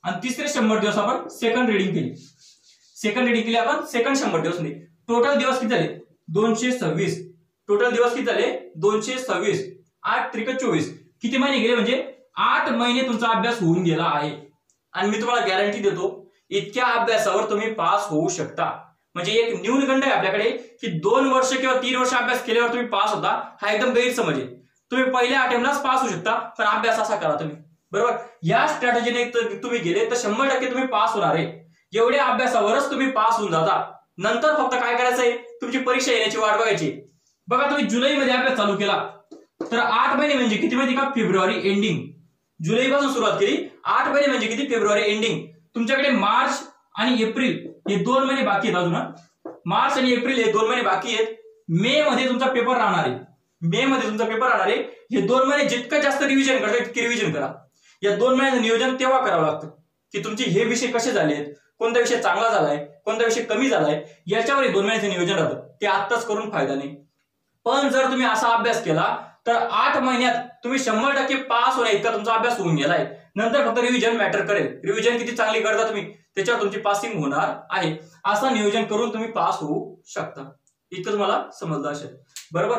आणि तिसरे 100 दिवस आपण सेकंड रिडिंग केली. सेकंड रिडिंग केली आपण सेकंड 100 दिवस नाही. टोटल दिवस किती झाले 226. टोटल दिवस किती झाले 226. 8 त्रिक 24. किती महिने गेले म्हणजे 8 महिने तुमचा अभ्यास होऊन गेला आहे. आणि मी तुम्हाला गॅरंटी देतो इतक्या अभ्यासावर तुम्ही पास होऊ शकता. म्हणजे एक न्यूनगंड आहे आपल्याकडे की 2 वर्ष किंवा 3 वर्ष अभ्यास केल्यावर तुम्ही पास होता, हा एकदम गैरसमज आहे. तुम्ही पहिल्या अटेम्प्टलाच पास होऊ शकता, पण अभ्यास असा करा तुम्ही, बरोबर. या स्ट्रॅटेजीने तुम्ही गेले तर 100% तुम्ही पास होणार आहे. एवढ्या अभ्यासावरच तुम्ही पास होऊन जाता. नंतर फक्त काय करायचंय, तुमची परीक्षा येण्याची वाट बघायची. बघा तुम्ही जुलैमध्ये अभ्यास चालू केला तर 8 महिने म्हणजे किती माहिती का, फेब्रुवारी एंडिंग. जुलै पासून सुरुवात केली, 8 महिने म्हणजे किती, फेब्रुवारी एंडिंग. तुमच्याकडे मार्च आणि एप्रिल हे 2 महिने बाकी आहेत अजून. मार्च आणि एप्रिल हे 2 महिने बाकी आहेत. मे मध्ये तुमचा पेपर राहणार आहे. मे मध्ये तुमचा पेपर राहणार आहे. हे 2 महिने जितकं जास्त रिव्हिजन करता तितकी रिव्हिजन करा. या 2 महिन्याचं नियोजन तेव्हा करावं लागतं की तुमचे हे विषय कसे झालेत, कोणता विषय चांगला झालाय, कोणता विषय कमी झालाय, याच्यावर 2 महिन्याचं नियोजन राहतं. ते आत्ताच करून फायदा नाही. पण जर तुम्ही असा अभ्यास केला तर 8 महिन्यात तुम्ही 100% पास होण्या इतका तुमचा अभ्यास होऊन गेलाय. नंतर फक्त रिव्हिजन मॅटर करेल. रिव्हिजन किती चांगली करता तुम्ही त्याच्यावर तुमची पासिंग होणार आहे. असं नियोजन करून तुम्ही पास होऊ शकता. इतकं तुम्हाला समजलं असेल, बरोबर.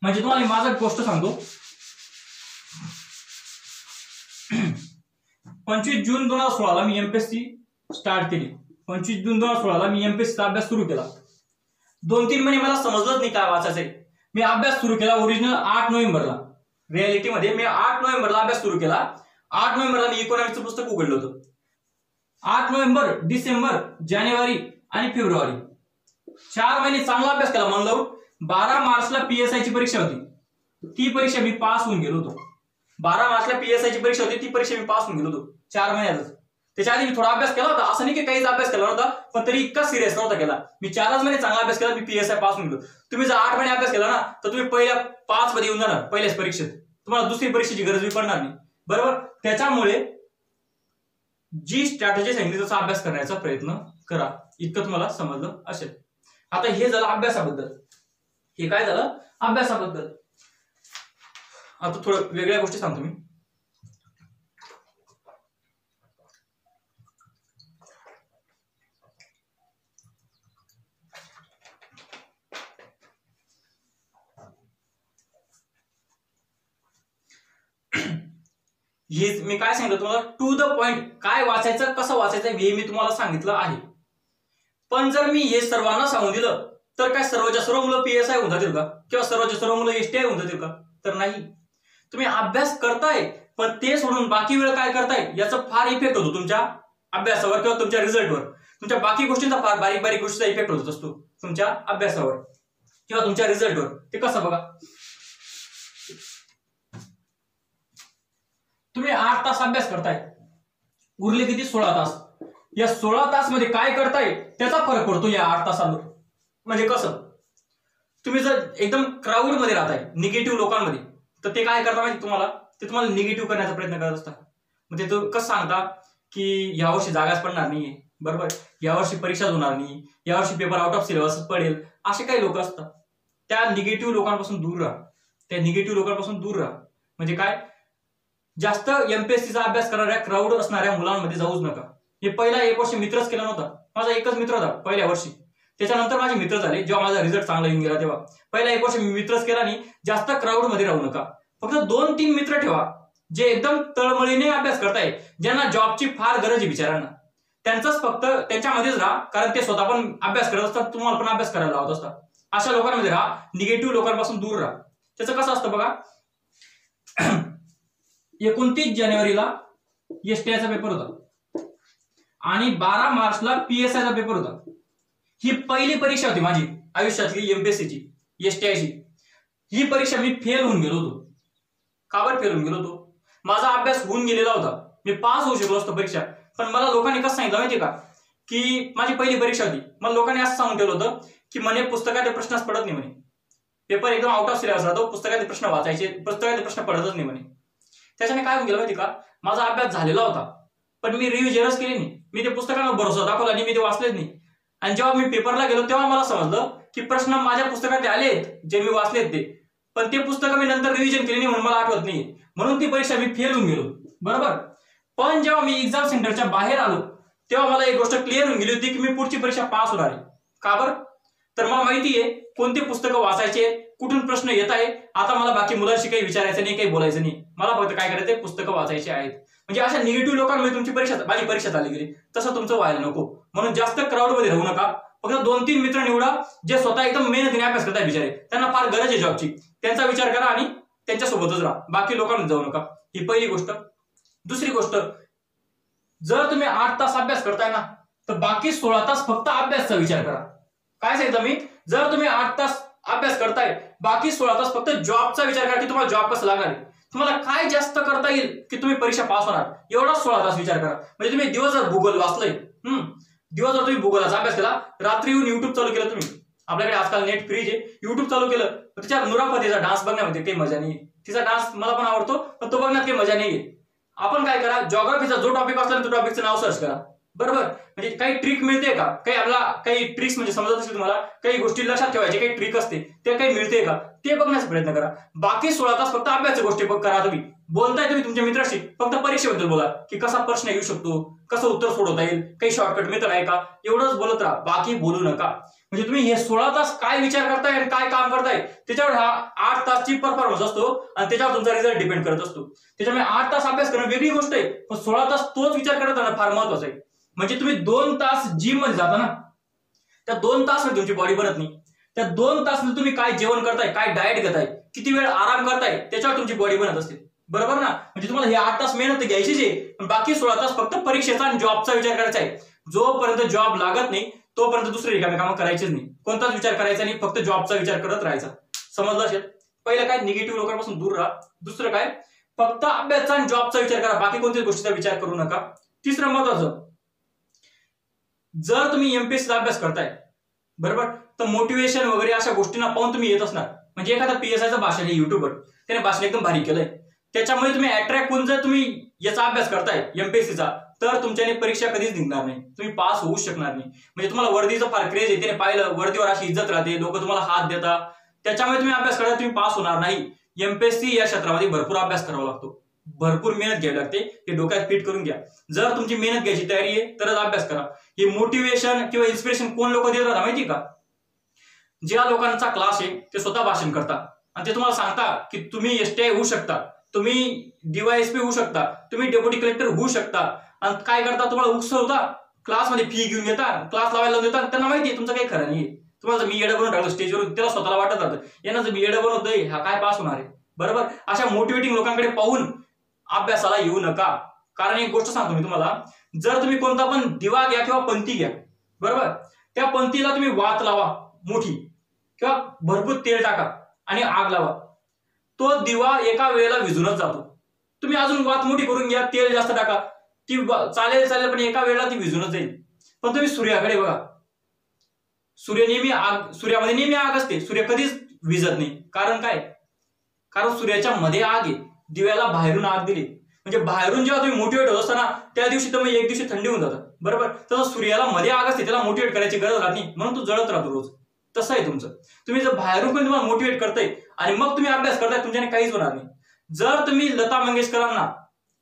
म्हणजे तुम्हाला माझा गोष्ट सांगतो. 25 जून 2016 मी एमपीएससी स्टार्ट केली. 25 जून 2016 मी एमपीएससीचा अभ्यास सुरू केला. 2-3 महिने मला समजलंच नाही काय वाचायचंय. मी अभ्यास सुरू केला ओरिजिनल 8 नोव्हेंबरला. रियालिटी मध्ये मी 8 नोव्हेंबरला अभ्यास सुरू केला. 8 नोव्हेंबरला मी इकॉनॉमिक्सचं पुस्तक उघडलं होतं. 8 नोव्हेंबर, डिसेंबर, जानेवारी आणि फेब्रुवारी 4 महिने चांगला अभ्यास केला मन लावून. 12 मार्चला पीएसआय ची परीक्षा होती. ती परीक्षा मी पास होऊन गेलो होतो. 12 मार्चला पीएसआय ची परीक्षा होती, ती परीक्षा मी पास होऊन गेलो होतो 4 महिन्यातच. त्याच्या आधी मी थोडा अभ्यास केला होता, असं नाही की काहीच अभ्यास केला नव्हता, पण तरी इतका सिरियस नव्हता केला. मी 4च महिने चांगला अभ्यास केला, मी पीएसआय पास होऊन गेलो. तुम्ही जर 8 महिने अभ्यास केला ना तर तुम्ही पहिल्या 5 मध्ये येऊन जाणार पहिल्याच परीक्षेत. तुम्हाला दुसरी परीक्षेची गरज पडणार नाही, बरोबर. त्याच्यामुळे जी स्ट्रॅटेजी सांगितली तसा अभ्यास करण्याचा प्रयत्न करा. इतकं तुम्हाला समजलं असेल. आता हे झालं अभ्यासाबद्दल. हे काय झालं अभ्यासाबद्दल. आता थोडं वेगळ्या गोष्टी सांगतो मी. हे मी काय सांगितलं तुम्हाला, टू द पॉइंट काय वाचायचं कसं वाचायचं हे मी तुम्हाला सांगितलं आहे. पण जर मी हे सर्वांना सांगून दिलं तर काय सर्वच्या सर्व मुलं PSI होऊन जातील का, किंवा सर्वच्या सर्व मुलं STI होऊन जातील का? तर नाही. तुम्ही अभ्यास करताय पण ते सोडून बाकी वेळ काय करताय याचा फार इफेक्ट होतो तुमच्या अभ्यासावर किंवा तुमच्या रिझल्टवर. तुमच्या बाकी गोष्टींचा फार बारीक बारीक गोष्टीचा इफेक्ट होत असतो तुमच्या अभ्यासावर किंवा तुमच्या रिझल्टवर. ते कसं बघा, तुम्ही 8 तास अभ्यास करताय, उरले किती 16 तास. या 16 तास मध्ये काय करताय त्याचा फरक पडतो या 8 तासांवर. म्हणजे कसं, तुम्ही जर एकदम क्राऊड मध्ये राहताय, निगेटिव्ह लोकांमध्ये, तर ते काय करता माहिती तुम्हाला, ते तुम्हाला निगेटिव्ह करण्याचा प्रयत्न करत असतात. मग ते कसं सांगता की यावर्षी जागाच पडणार नाहीये, बरोबर, यावर्षी परीक्षाच होणार नाही, यावर्षी पेपर आउट ऑफ सिलेबस पडेल, असे काही लोक असतात. त्या निगेटिव्ह लोकांपासून दूर राहा. त्या निगेटिव्ह लोकांपासून दूर राहा. म्हणजे काय, जास्त MPSCचा अभ्यास करणाऱ्या क्राऊड असणाऱ्या मुलांमध्ये जाऊच नका. हे पहिला 1 वर्ष मित्रच केला नव्हता. माझा एकच मित्र होता पहिल्या वर्षी. त्याच्यानंतर माझे मित्र झाले जेव्हा माझा रिझल्ट चांगला येऊन गेला तेव्हा. पहिला 1 वर्ष मी मित्रच केला नाही. जास्त क्राऊड मध्ये राहू नका. फक्त 2-3 मित्र ठेवा जे एकदम तळमळीने अभ्यास करताय, ज्यांना जॉबची फार गरज आहे बिचारांना. त्यांचाच फक्त त्यांच्यामध्येच राहा, कारण ते स्वतः पण अभ्यास करत असतात, तुम्हाला पण अभ्यास करायला लावत असतात. अशा लोकांमध्ये राहा, निगेटिव्ह लोकांपासून दूर राहा. त्याचं कसं असतं बघा, 29 जानेवारीला STIचा पेपर होता आणि 12 मार्चला PSIचा पेपर होता. ही पहिली परीक्षा होती माझी आयुष्यातली MPSCची, STIची. ही परीक्षा मी फेल होऊन गेलो होतो. का बरं फेल होऊन गेलो होतो? माझा अभ्यास होऊन गेलेला होता, मी पास होऊ शकलो असतो परीक्षा. पण मला लोकांनी कसं सांगितलं माहितीये का, की माझी पहिली परीक्षा होती, मला लोकांनी असं सांगून ठेवलं होतं की म्हणे पुस्तकातले प्रश्नच पडत नाही म्हणे, पेपर एकदम आउट ऑफ सिलेबस राहतो, पुस्तकातले प्रश्न वाचायचे, पुस्तकातले प्रश्न पडतच नाही म्हणे. त्याच्याने काय होऊन गेलं माहिती का, माझा अभ्यास झालेला होता पण मी रिव्हिजनच केली नाही. मी ते पुस्तकांवर भरोसा दाखवला आणि मी ते वाचलेच नाही. आणि जेव्हा मी पेपरला गेलो तेव्हा मला समजलं की प्रश्न माझ्या पुस्तकात आलेत जे मी वाचलेत ते, पण ते पुस्तक मी नंतर रिव्हिजन केली नाही म्हणून मला आठवत नाही, म्हणून ती परीक्षा मी फेल होऊन गेलो, बरोबर. पण जेव्हा मी एक्झाम सेंटरच्या बाहेर आलो तेव्हा मला एक गोष्ट क्लिअर होऊन गेली होती की मी पुढची परीक्षा पास होणार आहे. का बरं, तर मला माहिती आहे कोणते पुस्तकं वाचायचे, कुठून प्रश्न येत आहे. आता मला बाकी मुलांशी काही विचारायचं नाही, काही बोलायचं नाही, मला फक्त काय करायचं, पुस्तकं वाचायची आहेत. म्हणजे अशा निगेटिव्ह लोकांमुळे तुमची परीक्षा, माझी परीक्षा चालली गेली. तसं तुमचं व्हायला नको. म्हणून जास्त क्राऊड मध्ये राहू नका. फक्त 2-3 मित्र निवडा जे स्वतः एकदम मेहनतीने अभ्यास करताय बिचारे, त्यांना फार गरज आहे जॉबची, त्यांचा विचार करा आणि त्यांच्यासोबतच राहा. बाकी लोकांमध्ये जाऊ नका. ही पहिली गोष्ट. दुसरी गोष्ट, जर तुम्ही 8 तास अभ्यास करताय ना, तर बाकी 16 तास फक्त अभ्यासाचा विचार करा. काय सांगितलं मी, जर तुम्ही 8 तास अभ्यास करताय, बाकी 16 तास फक्त जॉबचा विचार करा की तुम्हाला जॉब कसं लागणार आहे, तुम्हाला काय जास्त करता येईल की तुम्ही परीक्षा पास होणार, एवढा 16 तास विचार करा. म्हणजे तुम्ही दिवसभर भूगोल वाचलंय, दिवसभर तुम्ही भूगोलाचा अभ्यास केला, रात्री येऊन युट्यूब चालू केलं तुम्ही, आपल्याकडे आजकाल नेट फ्रीज आहे, युट्यूब चालू केलं, त्याच्या नुराफतेचा डान्स बघण्यामध्ये काही मजा नाही. तिचा डान्स मला पण आवडतो पण तो बघण्यात काही मजा नाहीये. आपण काय करा, जॉग्राफीचा जो टॉपिक असला तो टॉपिकचं नाव सर्च करा, बरोबर. म्हणजे काही ट्रिक मिळते का, काही आपला काही ट्रिक्स म्हणजे समजत असेल तुम्हाला, काही गोष्टी लक्षात ठेवायचे, काही ट्रिक असते ते काही मिळते का ते बघण्याचा प्रयत्न करा. बाकी 16 तास फक्त अभ्यासाच्या गोष्टी करा. तुम्ही बोलताय तुम्ही तुमच्या मित्राशी, फक्त परीक्षेबद्दल बोला की कसा प्रश्न येऊ शकतो, कसं उत्तर सोडवता येईल, काही शॉर्टकट मेथड आहे का, एवढंच बोलत राहा, बाकी बोलू नका. म्हणजे तुम्ही हे 16 तास काय विचार करताय आणि काय काम करताय त्याच्यावर हा 8 तासची परफॉर्मन्स असतो आणि त्याच्यावर तुमचा रिझल्ट डिपेंड करत असतो. त्याच्यामुळे 8 तास अभ्यास करणं वेगळी गोष्ट आहे, पण 16 तास तोच विचार करत राहणं फार महत्वाचं आहे. म्हणजे तुम्ही 2 तास जिम मध्ये जाता ना, त्या 2 तास मध्ये तुमची बॉडी बनत नाही. त्या 2 तास मध्ये तुम्ही काय जेवण करताय, काय डाएट घेताय, किती वेळ आराम करताय, त्याच्यावर तुमची बॉडी बनत असते, बरोबर ना. म्हणजे तुम्हाला हे 8 तास मेहनत घ्यायचीच आहे, पण बाकी 16 तास फक्त परीक्षेचा आणि जॉबचा विचार करायचा आहे. जोपर्यंत जॉब लागत नाही तोपर्यंत दुसरे रिकामे कामं करायचेच नाही, कोणताच विचार करायचा नाही, फक्त जॉबचा विचार करत राहायचा. समजलं असेल. पहिलं काय, निगेटिव्ह लोकांपासून दूर राहा. दुसरं काय, फक्त अभ्यासाचा आणि जॉबचा विचार करा, बाकी कोणत्याच गोष्टीचा विचार करू नका. तिसरं महत्वाचं, जर तुम्ही MPSCचा अभ्यास करताय, बरोबर, तर मोटिवेशन वगैरे अशा गोष्टींना पाहून तुम्ही येत असणार. म्हणजे एखादा PSIचं भाषण आहे युट्यूबवर, त्याने भाषण एकदम भारी केलंय, त्याच्यामुळे तुम्ही अट्रॅक्ट होऊन जर तुम्ही याचा अभ्यास करताय MPSCचा, तर तुमच्याने परीक्षा कधीच निघणार नाही, तुम्ही पास होऊ शकणार नाही. म्हणजे तुम्हाला वर्दीचं फार क्रेज आहे, त्याने पाहिलं वर्दीवर अशी इज्जत राहते, लोक तुम्हाला हात देतात, त्याच्यामुळे तुम्ही अभ्यास करता, तुम्ही पास होणार नाही. एमपीएससी या क्षेत्रामध्ये भरपूर अभ्यास करावा लागतो, भरपूर मेहनत घ्यावी लागते, हे डोक्यात फिट करून घ्या. जर तुमची मेहनत घ्यायची तयारी आहे तरच अभ्यास करा. हे मोटिवेशन किंवा इन्स्पिरेशन कोण लोक देत राहतात माहिती का? ज्या लोकांचा क्लास आहे ते स्वतः भाषण करतात आणि ते तुम्हाला सांगतात की तुम्ही एसटीआय होऊ शकता, तुम्ही डीवायएसपी होऊ शकता, तुम्ही डेप्युटी कलेक्टर होऊ शकता. आणि काय करता, तुम्हाला उकसवता, क्लासमध्ये फी घेऊन येतात, क्लास लावायला लावून देतात. त्यांना माहिती आहे तुमचं काही खरं नाही. तुम्हाला मी येडं बनवून टाकलं स्टेजवर, त्याला स्वतःला वाटत राहतं यांना जर मी येडं बनवतोय हा काय पास होणार आहे. बरोबर, अशा मोटिवेटिंग लोकांकडे पाहून अभ्यासाला येऊ नका. कारण एक गोष्ट सांगतो मी तुम्हाला, जर तुम्ही कोणता पण दिवा घ्या किंवा पंथी घ्या, बरोबर, त्या पंथीला तुम्ही वात लावा मोठी किंवा भरपूर तेल टाका आणि आग लावा, तो दिवा एका वेळेला विझूनच जातो. तुम्ही अजून वात मोठी करून घ्या, तेल जास्त टाका, ती चालेल पण एका वेळेला ती विझूनच जाईल. पण तुम्ही सूर्याकडे बघा, सूर्यामध्ये नेहमी आग असते, सूर्य कधीच विझत नाही. कारण काय? कारण सूर्याच्या मध्ये आग आहे, दिव्याला बाहेरून आग दिली. म्हणजे बाहेरून जेव्हा तुम्ही मोटिवेट होत असताना त्या दिवशी तुम्ही एक दिवशी थंडी होऊन जातं. बरोबर, तसं सूर्याला मध्ये आग असते, त्याला मोटिवेट करायची गरज राहत नाही, म्हणून तो जळत राहतो रोज. तसं आहे तुमचं. तुम्ही जर बाहेरून कोणी तुम्हाला मोटिवेट करताय आणि मग तुम्ही अभ्यास करताय, तुमच्याने काहीच होणार नाही. जर तुम्ही लता मंगेशकरांना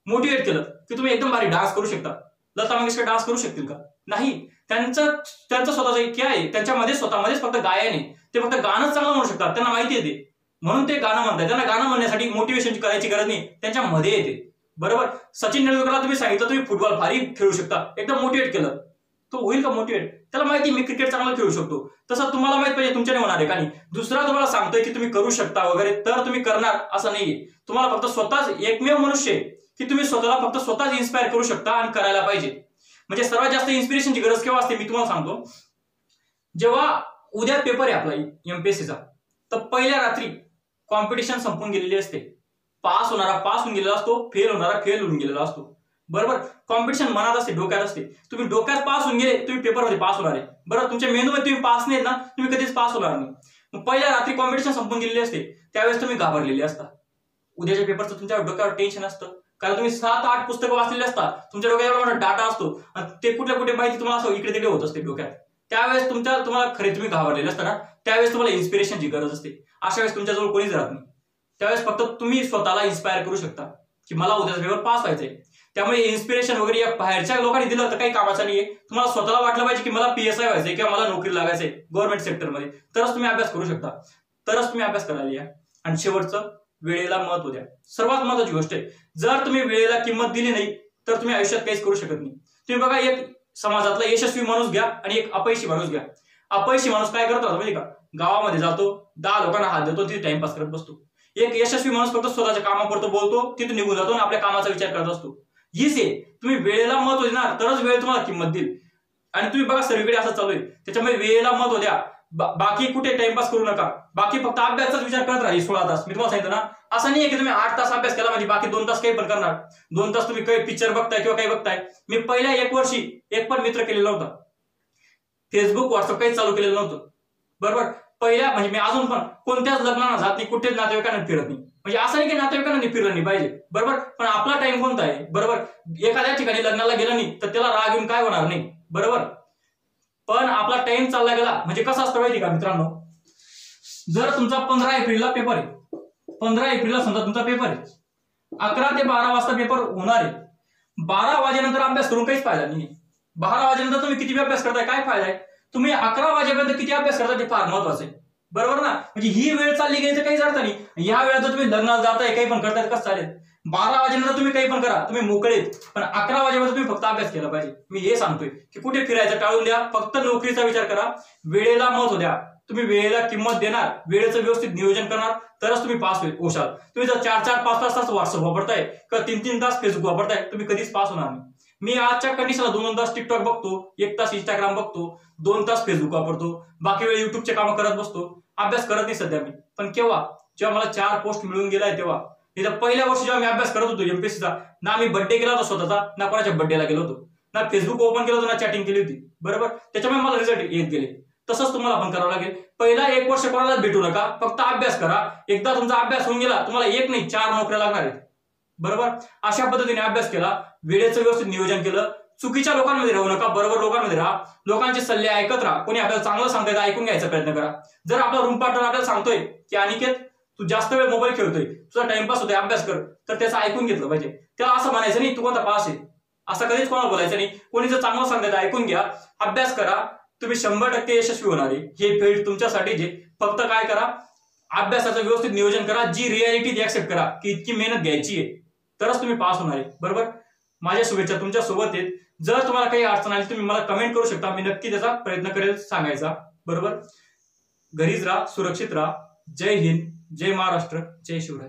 मोटिवेट केलं की तुम्ही एकदम भारी डान्स करू शकता, लता मंगेशकर डान्स करू शकतील का? नाही. त्यांचं स्वतःचं काय आहे, त्यांच्यामध्ये स्वतःमध्येच फक्त गायन आहे, ते फक्त गाणं चांगलं म्हणू शकतात, त्यांना माहिती येते म्हणून ते गाणं म्हणतात. त्यांना गाणं म्हणण्यासाठी मोटिवेशन करायची गरज नाही, त्यांच्यामध्ये येते. बरोबर, सचिन तेंडुलकरला तुम्ही सांगितलं तुम्ही फुटबॉल भारी खेळू शकता, एकदम मोटिवेट केलं, तो होईल का मोटिवेट? त्याला माहिती मी क्रिकेट चांगलं खेळू शकतो. तसं तुम्हाला माहित पाहिजे तुमच्याने होणार आहे का नाही. दुसरा तुम्हाला सांगतोय की तुम्ही करू शकता वगैरे तर तुम्ही करणार असं नाहीये. तुम्हाला फक्त स्वतःच एकमेव मनुष्य आहे की तुम्ही स्वतःला फक्त स्वतःच इन्स्पायर करू शकता आणि करायला पाहिजे. म्हणजे सर्वात जास्त इन्स्पिरेशनची गरज केव्हा असते मी तुम्हाला सांगतो, जेव्हा उद्या पेपर आहे आपला एमपीएससीचा, तर पहिल्या रात्री कॉम्पिटिशन संपून गेलेली असते. पास होणारा पास होऊन गेलेला असतो, फेल होणारा फेल होऊन गेलेला असतो. बरोबर, कॉम्पिटिशन मनात असते, डोक्यात असते. तुम्ही डोक्यात पास होऊन गेले, तुम्ही पेपरमध्ये पास होणार आहे. बरोबर, तुमच्या मेंदूमध्ये तुम्ही पास नाहीत ना, तुम्ही कधीच पास होणार नाही. मग पहिल्या रात्री कॉम्पिटिशन संपून गेलेली असते, त्यावेळेस तुम्ही घाबरलेले असता. उद्याच्या पेपरचं तुमच्या डोक्यावर टेन्शन असतं, कारण तुम्ही 7-8 पुस्तकं वाचलेली असतात, तुमच्या डोक्यात एवढा मोठा डाटा असतो आणि ते कुठे माहिती तुम्हाला असं इकडे तिकडे होत असते डोक्यात. त्यावेळेस तुम्हाला खरे तुम्ही घाबरलेले असता ना, त्यावेळेस तुम्हाला इन्स्पिरेशनची गरज असते. अशा वेळेस तुमच्याजवळ कोणीच राहत नाही. त्यावेळेस फक्त तुम्ही स्वतःला इन्स्पायर करू शकता की मला उद्याचा पेपर पास व्हायचंय. त्यामुळे इन्स्पिरेशन वगैरे या बाहेरच्या लोकांनी दिलं तर काही कामाचं नाहीये. तुम्हाला स्वतःला वाटलं पाहिजे की मला पीएसआय व्हायचंय किंवा मला नोकरी लागायचंय गव्हर्नमेंट सेक्टरमध्ये, तरच तुम्ही अभ्यास करू शकता, तरच तुम्ही अभ्यास करायला या. आणि शेवटचं, वेळेला महत्व द्या. सर्वात महत्वाची गोष्ट आहे, जर तुम्ही वेळेला किंमत दिली नाही तर तुम्ही आयुष्यात काहीच करू शकत नाही. तुम्ही बघा, एक समाजातला यशस्वी माणूस घ्या आणि एक अपयशी माणूस घ्या. अपयशी माणूस काय करतो माहिती का? गावामध्ये जातो, 10 लोकांना हात देतो, तिथे टाइमपास करत बसतो. एक यशस्वी माणूस फक्त स्वतःच्या कामापुरतं बोलतो, तिथून निघून जातो आणि आपल्या कामाचा विचार करत असतो. हीच आहे, तुम्ही वेळेला महत्व देणार तरच वेळ तुम्हाला किंमत देईल. आणि तुम्ही बघा सगळीकडे असं चालू आहे, त्याच्यामुळे वेळेला महत्व द्या. बाकी कुठे टाइमपास करू नका, बाकी फक्त अभ्यासाचा विचार करत राहा. 16 तास मी तुम्हाला सांगितलं ना, असं नाहीये की तुम्ही 8 तास अभ्यास केला म्हणजे बाकी 2 तास काही पण करणार. 2 तास तुम्ही काही पिक्चर बघताय किंवा काही बघताय. मी पहिल्या 1 वर्षी एक पण मित्र केलेला नव्हता, फेसबुक व्हॉट्सअप काही चालू केलेलं नव्हतं. बरोबर, पहिल्या म्हणजे मी अजून पण कोणत्याच लग्नाला जात नाही, कुठेच नातेवाईकांना फिरत नाही. म्हणजे असं नाही की नातेवाईकांना फिरलं नाही पाहिजे, बरोबर, पण आपला टाइम कोणता आहे? बरोबर, एखाद्या ठिकाणी लग्नाला गेलं नाही तर त्याला राग येऊन काय होणार नाही. बरोबर, पण आपला टाइम चालला गेला म्हणजे कसं असतं माहिती का मित्रांनो, जर तुमचा 15 एप्रिलला पेपर आहे, 15 एप्रिलला समजा तुमचा पेपर आहे, 11 ते 12 वाजता पेपर होणार आहे. 12 वाजेनंतर अभ्यास करून काहीच फायदा नाही. 12 वाजेनंतर तुम्ही किती अभ्यास करताय काय फायदा आहे? तुम्ही 11 वाजेपर्यंत किती अभ्यास करताय ते फार महत्वाचं आहे. बरोबर ना, म्हणजे ही वेळ चालली गेली तर काहीच अर्थ नाही. या वेळेत जर तुम्ही लग्नाला जाताय काही पण करताय कसं चालेल? 12 वाजेनंतर तुम्ही काही पण करा, तुम्ही मोकळेत, पण 11 वाजेपर्यंत तुम्ही फक्त अभ्यास केला पाहिजे. मी हे सांगतोय की कुठे फिरायचं टाळून द्या, फक्त नोकरीचा विचार करा, वेळेला महत्व द्या. तुम्ही वेळेला किंमत देणार, वेळेचं व्यवस्थित नियोजन करणार तरच तुम्ही पास होशाल. तुम्ही जर 4-4, 5-5 तास व्हॉट्सअप वापरताय किंवा 3-3 तास फेसबुक वापरताय, तुम्ही कधीच पास होणार नाही. मी आजच्या कंडिशनला 2 तास टिकटॉक बघतो, 1 तास इंस्टाग्राम बघतो, 2 तास फेसबुक वापरतो, बाकी वेळ युट्यूबचे कामं करत बसतो. अभ्यास करत नाही सध्या मी, पण केव्हा? जेव्हा मला 4 पोस्ट मिळून गेलाय तेव्हा. पहिल्या वर्षी जेव्हा मी अभ्यास करत होतो एमपीएससीचा, ना मी बर्थडे केला होता स्वतःचा, ना कोणाच्या बर्थडेला गेलो होतो, ना फेसबुक ओपन केलं होतं, ना चॅटिंग केली होती. बरोबर, त्याच्यामुळे मला रिझल्ट येत गेले. तसंच तुम्हाला पण करावं लागेल. पहिला 1 वर्ष कोणालाच भेटू नका, फक्त अभ्यास करा. एकदा तुमचा अभ्यास होऊन गेला, तुम्हाला 1 नाही 4 नोकऱ्या लागणार आहेत. बरोबर, अशा पद्धतीने अभ्यास केला, वेळेचं व्यवस्थित नियोजन केलं, चुकीच्या लोकांमध्ये राहू नका, बरोबर लोकांमध्ये राहा, लोकांचे सल्ले ऐकत राहा. कोणी आपल्याला चांगलं सांगताय ऐकून घ्यायचा प्रयत्न करा. जर आपला रूम पार्टनर आपल्याला सांगतोय की अनिकेत तू जास्त वेळ मोबाईल खेळतोय, तुझा टाइमपास होतोय, अभ्यास कर, तर त्याचं ऐकून घेतलं पाहिजे. त्याला असं म्हणायचं नाही तू कोणता पास आहे, असं कधीच कोणाला बोलायचं नाही. कोणी जर चांगलं सांगत ऐकून घ्या, अभ्यास करा, तुम्ही 100% यशस्वी होणार आहे. हे फील्ड तुमच्यासाठी जे, फक्त काय करा, अभ्यासाचं व्यवस्थित नियोजन करा, जी रियालिटी ऍक्सेप्ट करा की इतकी मेहनत घ्यायची आहे, तरच तुम्ही पास होणार आहे. बरोबर. माझ्या शुभेच्छा तुमच्या सोबत आहेत. जर तुम्हाला काही अडचण आली तुम्ही मला कमेंट करू शकता, मी नक्की त्याचा प्रयत्न करेल सांगायचा. बरोबर. घरीच राहा, सुरक्षित राहा. जय हिंद, जय महाराष्ट्र, जय शिवराय.